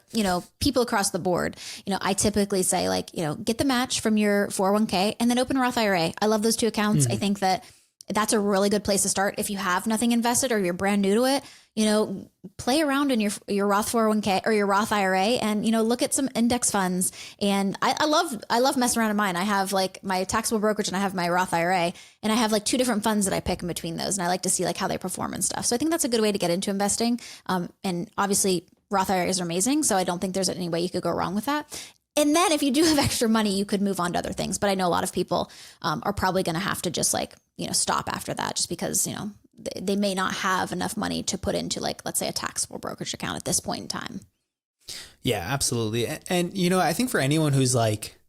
people across the board. I typically say like, get the match from your 401k and then open a Roth IRA. I love those two accounts. I think that's a really good place to start. If you have nothing invested or you're brand new to it, play around in your Roth 401k or your Roth IRA and, look at some index funds. And I love messing around in mine. I have like my taxable brokerage and I have my Roth IRA and I have like two different funds that I pick in between those. And I like to see like how they perform and stuff. So I think that's a good way to get into investing. And obviously Roth IRAs are amazing. So I don't think there's any way you could go wrong with that. And then if you do have extra money, you could move on to other things. But I know a lot of people are probably going to have to just like, stop after that just because, they may not have enough money to put into like, let's say a taxable brokerage account at this point in time. Yeah, absolutely. And, I think for anyone who's like,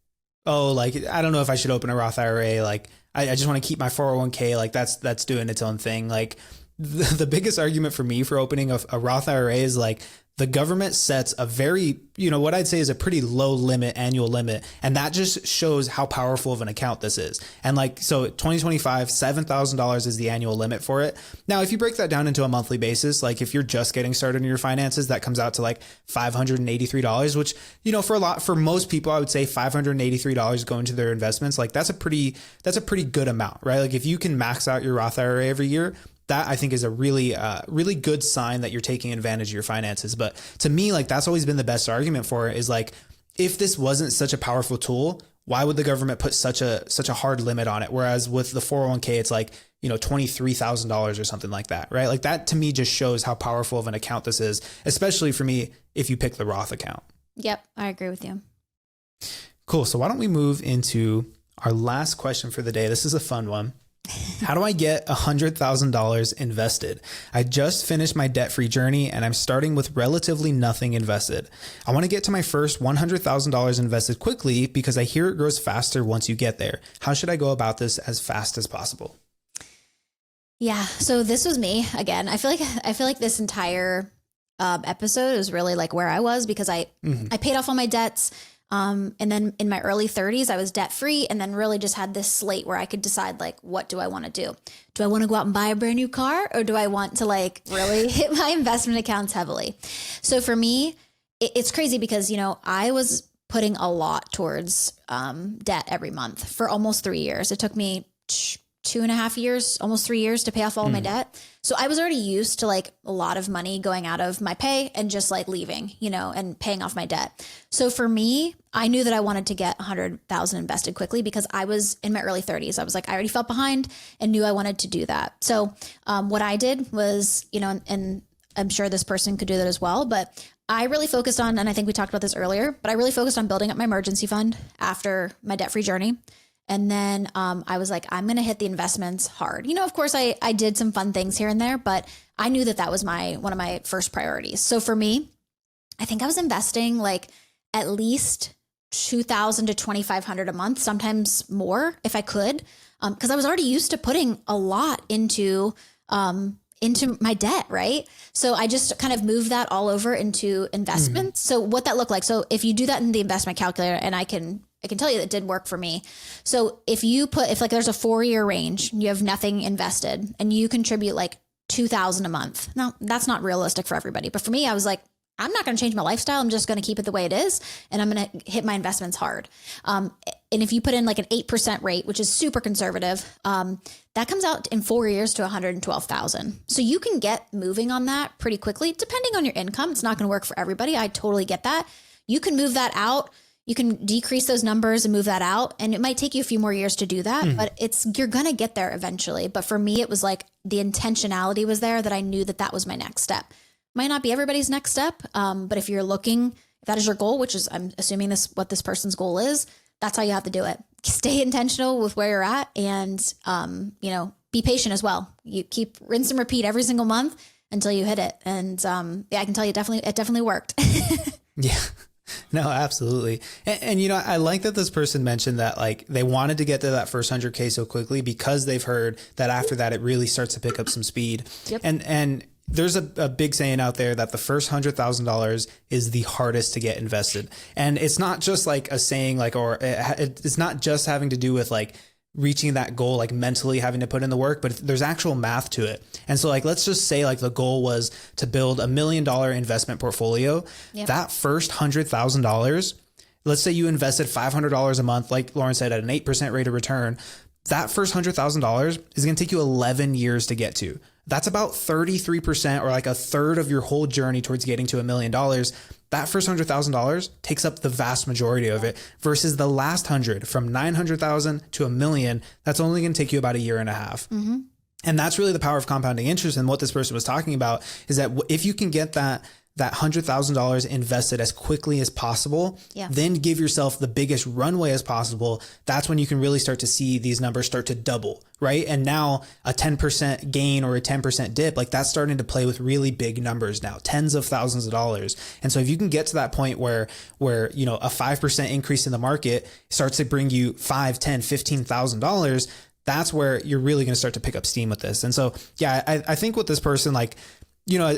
oh, like, I don't know if I should open a Roth IRA. Like, I just want to keep my 401k. Like that's doing its own thing. Like the biggest argument for me for opening a Roth IRA is like, the government sets a very, what I'd say is a pretty low annual limit. And that just shows how powerful of an account this is. And like, so 2025, $7,000 is the annual limit for it. Now, if you break that down into a monthly basis, like if you're just getting started in your finances, that comes out to like $583, which, for most people, I would say $583 going to their investments. Like that's a pretty good amount, right? Like if you can max out your Roth IRA every year, that I think is a really good sign that you're taking advantage of your finances. But to me, like that's always been the best argument for it is like, if this wasn't such a powerful tool, why would the government put such a hard limit on it? Whereas with the 401k, it's like, $23,000 or something like that, right? Like that to me just shows how powerful of an account this is, especially for me, if you pick the Roth account. Yep. I agree with you. Cool. So why don't we move into our last question for the day? This is a fun one. How do I get $100,000 invested? I just finished my debt-free journey and I'm starting with relatively nothing invested. I want to get to my first $100,000 invested quickly because I hear it grows faster once you get there. How should I go about this as fast as possible? Yeah. So this was me again. I feel like this entire episode is really like where I was because I paid off all my debts. And then in my early 30s, I was debt free and then really just had this slate where I could decide like, what do I want to do? Do I want to go out and buy a brand new car or do I want to like really hit my investment accounts heavily? So for me, it's crazy because, I was putting a lot towards debt every month for almost 3 years. It took me 2.5 years, almost 3 years to pay off all of my debt. So I was already used to like a lot of money going out of my pay and just like leaving, and paying off my debt. So for me, I knew that I wanted to get 100,000 invested quickly because I was in my early 30s. I was like, I already felt behind and knew I wanted to do that. So what I did was, and I'm sure this person could do that as well, but I really focused on, and I think we talked about this earlier, but I really focused on building up my emergency fund after my debt-free journey. And then I was like, I'm going to hit the investments hard. Of course, I did some fun things here and there, but I knew that was one of my first priorities. So for me, I think I was investing like at least $2,000 to $2,500 a month, sometimes more if I could, because I was already used to putting a lot into my debt, right? So I just kind of moved that all over into investments. So what that looked like. So if you do that in the investment calculator, and I can tell you that did work for me. So if like there's a 4-year range, you have nothing invested and you contribute like $2,000 a month. Now that's not realistic for everybody, but for me, I was like, I'm not going to change my lifestyle. I'm just going to keep it the way it is. And I'm going to hit my investments hard. And if you put in like an 8% rate, which is super conservative, that comes out in 4 years to 112,000. So you can get moving on that pretty quickly, depending on your income. It's not going to work for everybody. I totally get that. You can move that out. You can decrease those numbers and move that out. And it might take you a few more years to do that, but you're going to get there eventually. But for me, it was like the intentionality was there that I knew that was my next step. Might not be everybody's next step. But if that is your goal, which is, I'm assuming what this person's goal is, that's how you have to do it. Stay intentional with where you're at and, be patient as well. You keep rinse and repeat every single month until you hit it. And, I can tell you it definitely worked. Yeah. No, absolutely. And I like that this person mentioned that like they wanted to get to that first 100K so quickly because they've heard that after that, it really starts to pick up some speed. Yep. And there's a big saying out there that the first $100,000 is the hardest to get invested. And it's not just like a saying like, or it's not just having to do with like reaching that goal, like mentally having to put in the work, but there's actual math to it. And so like, let's just say like the goal was to build $1 million investment portfolio. Yep. That first $100,000, let's say you invested $500 a month, like Lauren said, at an 8% rate of return. That first $100,000 is going to take you 11 years to get to. That's about 33% or like a third of your whole journey towards getting to $1 million. That first $100,000 takes up the vast majority of it versus the last 100 from 900,000 to $1 million. That's only going to take you about 1.5 years. Mm-hmm. And that's really the power of compounding interest. And what this person was talking about is that if you can get that $100,000 invested as quickly as possible, then give yourself the biggest runway as possible. That's when you can really start to see these numbers start to double, right? And now a 10% gain or a 10% dip, like that's starting to play with really big numbers now, tens of thousands of dollars. And so if you can get to that point where a 5% increase in the market starts to bring you $5,000, $10,000, $15,000, that's where you're really going to start to pick up steam with this. And so, I think with this person, like,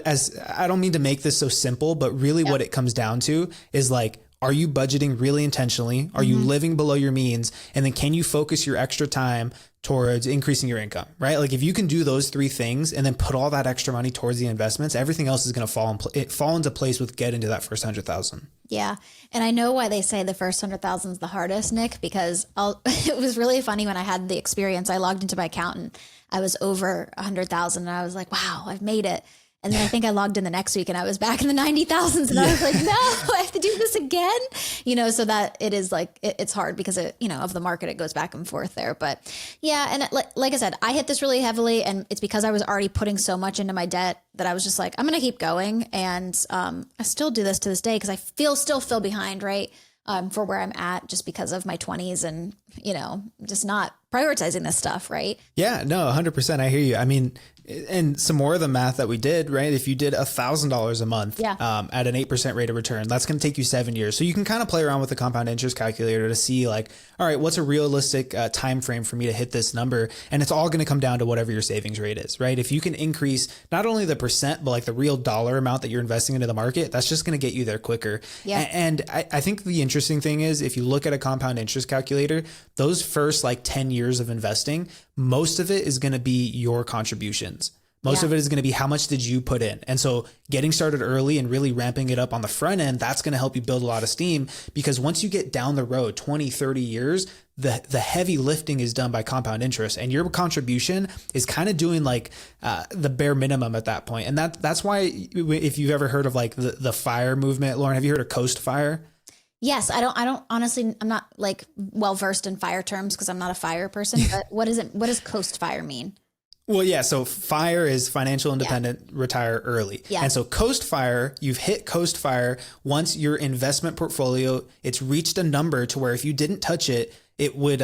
as I don't mean to make this so simple, but really what it comes down to is like, are you budgeting really intentionally? Are you living below your means? And then can you focus your extra time towards increasing your income, right? Like if you can do those 3 things and then put all that extra money towards the investments, everything else is going to fall into place with getting to that first 100,000. Yeah. And I know why they say the first 100,000 is the hardest, Nick, because it was really funny when I had the experience. I logged into my accountant. I was over 100,000 and I was like, wow, I've made it. And then I think I logged in the next week and I was back in the 90,000s and I was like, no, I have to do this again. So that it is like, it's hard because of the market, it goes back and forth there. But yeah. And like I said, I hit this really heavily and it's because I was already putting so much into my debt that I was just like, I'm going to keep going. And I still do this to this day because I still feel behind, right? For where I'm at just because of my 20s and, just not prioritizing this stuff, right? Yeah, no, 100%. I hear you. I mean, and some more of the math that we did, right? If you did $1,000 a month at an 8% rate of return, that's going to take you 7 years. So you can kind of play around with the compound interest calculator to see like, all right, what's a realistic time frame for me to hit this number? And it's all going to come down to whatever your savings rate is, right? If you can increase not only the percent, but like the real dollar amount that you're investing into the market, that's just going to get you there quicker. Yeah. And I think the interesting thing is if you look at a compound interest calculator, those first like 10 years of investing, most of it is going to be your contributions. Most of it is going to be how much did you put in? And so getting started early and really ramping it up on the front end, that's going to help you build a lot of steam, because once you get down the road 20, 30 years, the heavy lifting is done by compound interest, and your contribution is kind of doing like the bare minimum at that point. And that's why, if you've ever heard of like the FIRE movement, Lauren, have you heard of Coast FIRE? Yes, I don't honestly, I'm not like well versed in FIRE terms because I'm not a FIRE person, but what does Coast FIRE mean? Well, yeah. So FIRE is financial independent, retire early. Yeah. And so Coast FIRE, you've hit Coast FIRE once your investment portfolio, it's reached a number to where if you didn't touch it, it would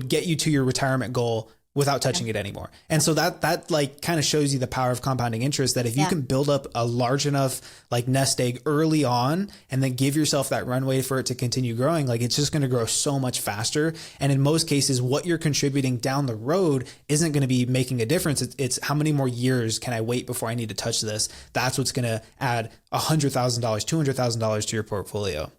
get you to your retirement goal without touching it anymore. And so that like kind of shows you the power of compounding interest, that if you can build up a large enough like nest egg early on and then give yourself that runway for it to continue growing, like it's just going to grow so much faster. And in most cases, what you're contributing down the road isn't going to be making a difference. It's how many more years can I wait before I need to touch this? That's what's going to add $100,000, $200,000 to your portfolio.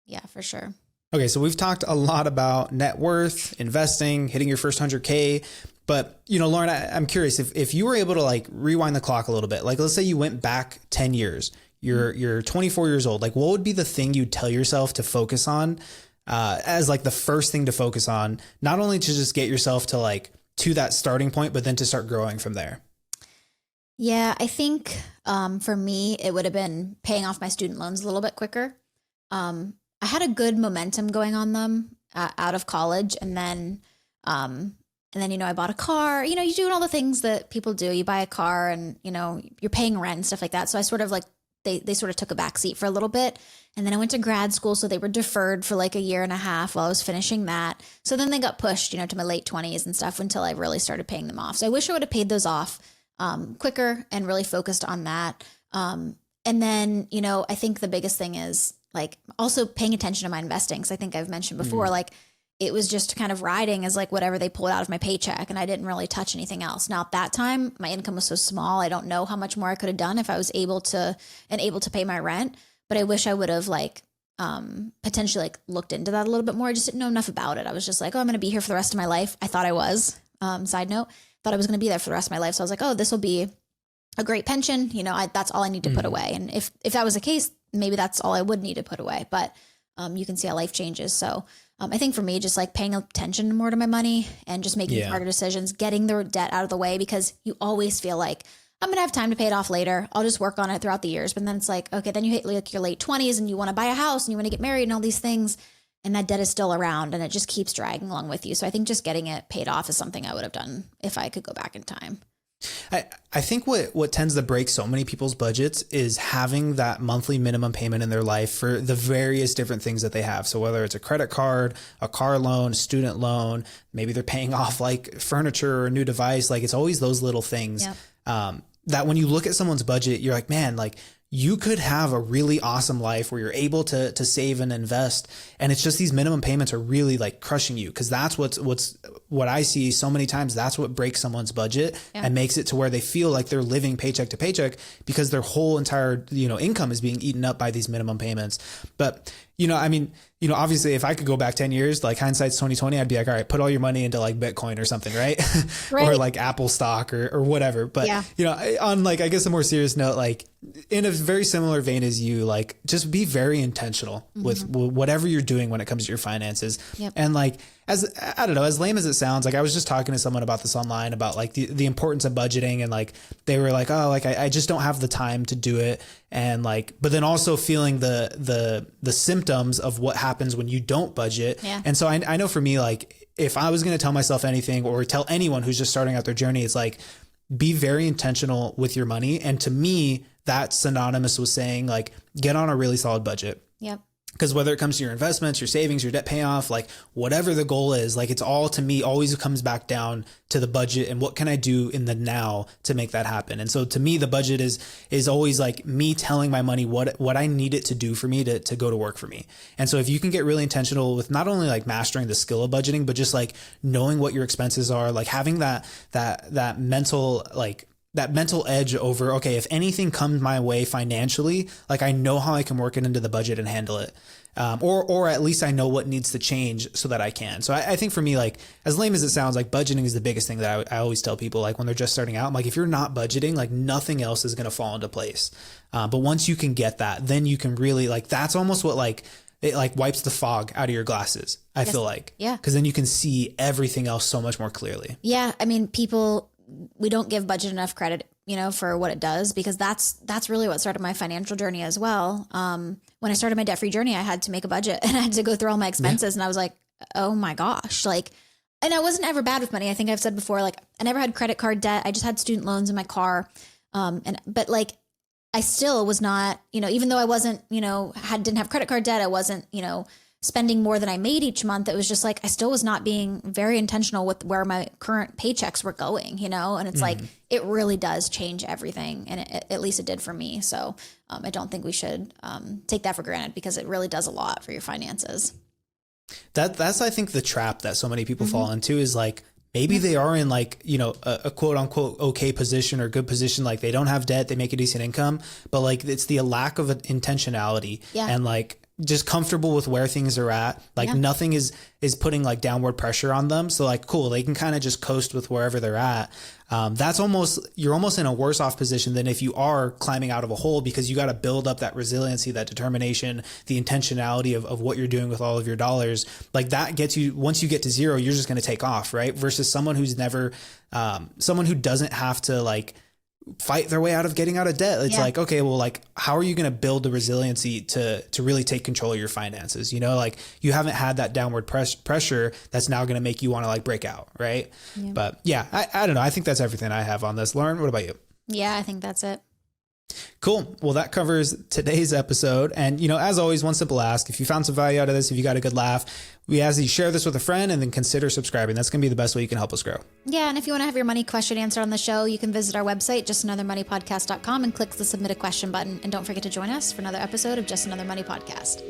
Yeah, for sure. Okay, so we've talked a lot about net worth, investing, hitting your first 100K. But, you know, Lauren, I'm curious if you were able to like rewind the clock a little bit, like let's say you went back 10 years, you're 24 years old. Like what would be the thing you'd tell yourself to focus on as like the first thing to focus on, not only to just get yourself to like to that starting point, but then to start growing from there? Yeah, I think for me, it would have been paying off my student loans a little bit quicker. I had a good momentum going on them out of college. And then, you know, I bought a car. You know, you doing all the things that people do. You buy a car and, you know, you're paying rent and stuff like that. So I sort of like, they sort of took a back seat for a little bit. And then I went to grad school. So they were deferred for like a year and a half while I was finishing that. So then they got pushed, you know, to my late 20s and stuff until I really started paying them off. So I wish I would have paid those off quicker and really focused on that. And then, you know, I think the biggest thing is, like also paying attention to my investing. Cause I think I've mentioned before, like it was just kind of riding as like whatever they pulled out of my paycheck, and I didn't really touch anything else. Now at that time, my income was so small. I don't know how much more I could have done if I was able to pay my rent, but I wish I would have like, potentially like looked into that a little bit more. I just didn't know enough about it. I was just like, oh, I'm going to be here for the rest of my life. I thought I was, side note, thought I was going to be there for the rest of my life. So I was like, oh, this will be a great pension. You know, that's all I need to put away. And if that was the case, maybe that's all I would need to put away, but you can see how life changes. So I think for me, just like paying attention more to my money and just making smarter decisions, getting the debt out of the way, because you always feel like I'm going to have time to pay it off later. I'll just work on it throughout the years. But then it's like, okay, then you hit like your late 20s and you want to buy a house and you want to get married and all these things. And that debt is still around and it just keeps dragging along with you. So I think just getting it paid off is something I would have done if I could go back in time. I think what tends to break so many people's budgets is having that monthly minimum payment in their life for the various different things that they have. So whether it's a credit card, a car loan, a student loan, maybe they're paying off like furniture or a new device. Like it's always those little things that when you look at someone's budget, you're like, man, like you could have a really awesome life where you're able to save and invest. And it's just these minimum payments are really like crushing you. Cause that's what I see so many times. That's what breaks someone's budget and makes it to where they feel like they're living paycheck to paycheck because their whole entire, you know, income is being eaten up by these minimum payments. But, you know, I mean, you know, obviously if I could go back 10 years, like hindsight's 2020, I'd be like, all right, put all your money into like Bitcoin or something, right? Or like Apple stock or whatever. But, you know, on like, I guess a more serious note, like in a very similar vein as you, like just be very intentional with whatever you're doing when it comes to your finances. And like, I don't know, as lame as it sounds, like I was just talking to someone about this online about like the importance of budgeting, and like they were like, oh, like I just don't have the time to do it. And like, but then also feeling the symptoms of what happens when you don't budget. And so I know for me, like if I was going to tell myself anything or tell anyone who's just starting out their journey, it's like, be very intentional with your money. And to me, that's synonymous with saying like, get on a really solid budget. Because whether it comes to your investments, your savings, your debt payoff, like whatever the goal is, like it's all, to me, always comes back down to the budget and what can I do in the now to make that happen. And so to me, the budget is always like me telling my money what I need it to do for me to go to work for me. And so if you can get really intentional with not only like mastering the skill of budgeting, but just like knowing what your expenses are, like having that mental, like that mental edge over, okay, if anything comes my way financially, like I know how I can work it into the budget and handle it. Or at least I know what needs to change so that I can. So I think for me, like as lame as it sounds, like budgeting is the biggest thing that I always tell people, like when they're just starting out, I'm like, if you're not budgeting, like nothing else is going to fall into place. But once you can get that, then you can really like, that's almost what like, it like wipes the fog out of your glasses. I feel like, yeah, because then you can see everything else so much more clearly. Yeah. I mean, we don't give budget enough credit, for what it does, because that's really what started my financial journey as well. When I started my debt-free journey, I had to make a budget and I had to go through all my expenses. And I was like, oh my gosh, like, and I wasn't ever bad with money. I think I've said before, like I never had credit card debt. I just had student loans in my car. But like, I still was not, even though I wasn't, didn't have credit card debt, I wasn't, spending more than I made each month. It was just like, I still was not being very intentional with where my current paychecks were going, and it's like, it really does change everything. And at least it did for me. So I don't think we should take that for granted, because it really does a lot for your finances. That's, I think, the trap that so many people fall into is like, maybe they are in like, a quote unquote okay position or good position. Like they don't have debt, they make a decent income, but like it's the lack of intentionality and like just comfortable with where things are at. Like nothing is putting like downward pressure on them. So like, cool, they can kind of just coast with wherever they're at. You're almost in a worse off position than if you are climbing out of a hole, because you got to build up that resiliency, that determination, the intentionality of what you're doing with all of your dollars. Like that gets you, once you get to zero, you're just going to take off, right? Versus someone who's never, someone who doesn't have to like fight their way out of getting out of debt. It's like, okay, well, like, how are you going to build the resiliency to really take control of your finances? Like you haven't had that downward pressure that's now going to make you want to like break out. Right. Yeah. But yeah, I don't know. I think that's everything I have on this. Lauren, what about you? Yeah, I think that's it. Cool. Well, that covers today's episode. And, as always, one simple ask: if you found some value out of this, if you got a good laugh, we ask that you share this with a friend and then consider subscribing. That's going to be the best way you can help us grow. Yeah. And if you want to have your money question answered on the show, you can visit our website, justanothermoneypodcast.com, and click the submit a question button. And don't forget to join us for another episode of Just Another Money Podcast.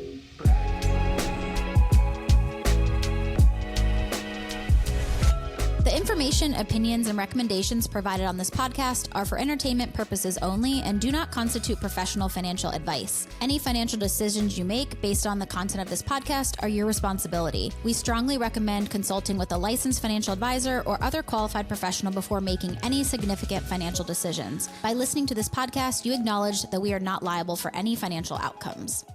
The information, opinions, and recommendations provided on this podcast are for entertainment purposes only and do not constitute professional financial advice. Any financial decisions you make based on the content of this podcast are your responsibility. We strongly recommend consulting with a licensed financial advisor or other qualified professional before making any significant financial decisions. By listening to this podcast, you acknowledge that we are not liable for any financial outcomes.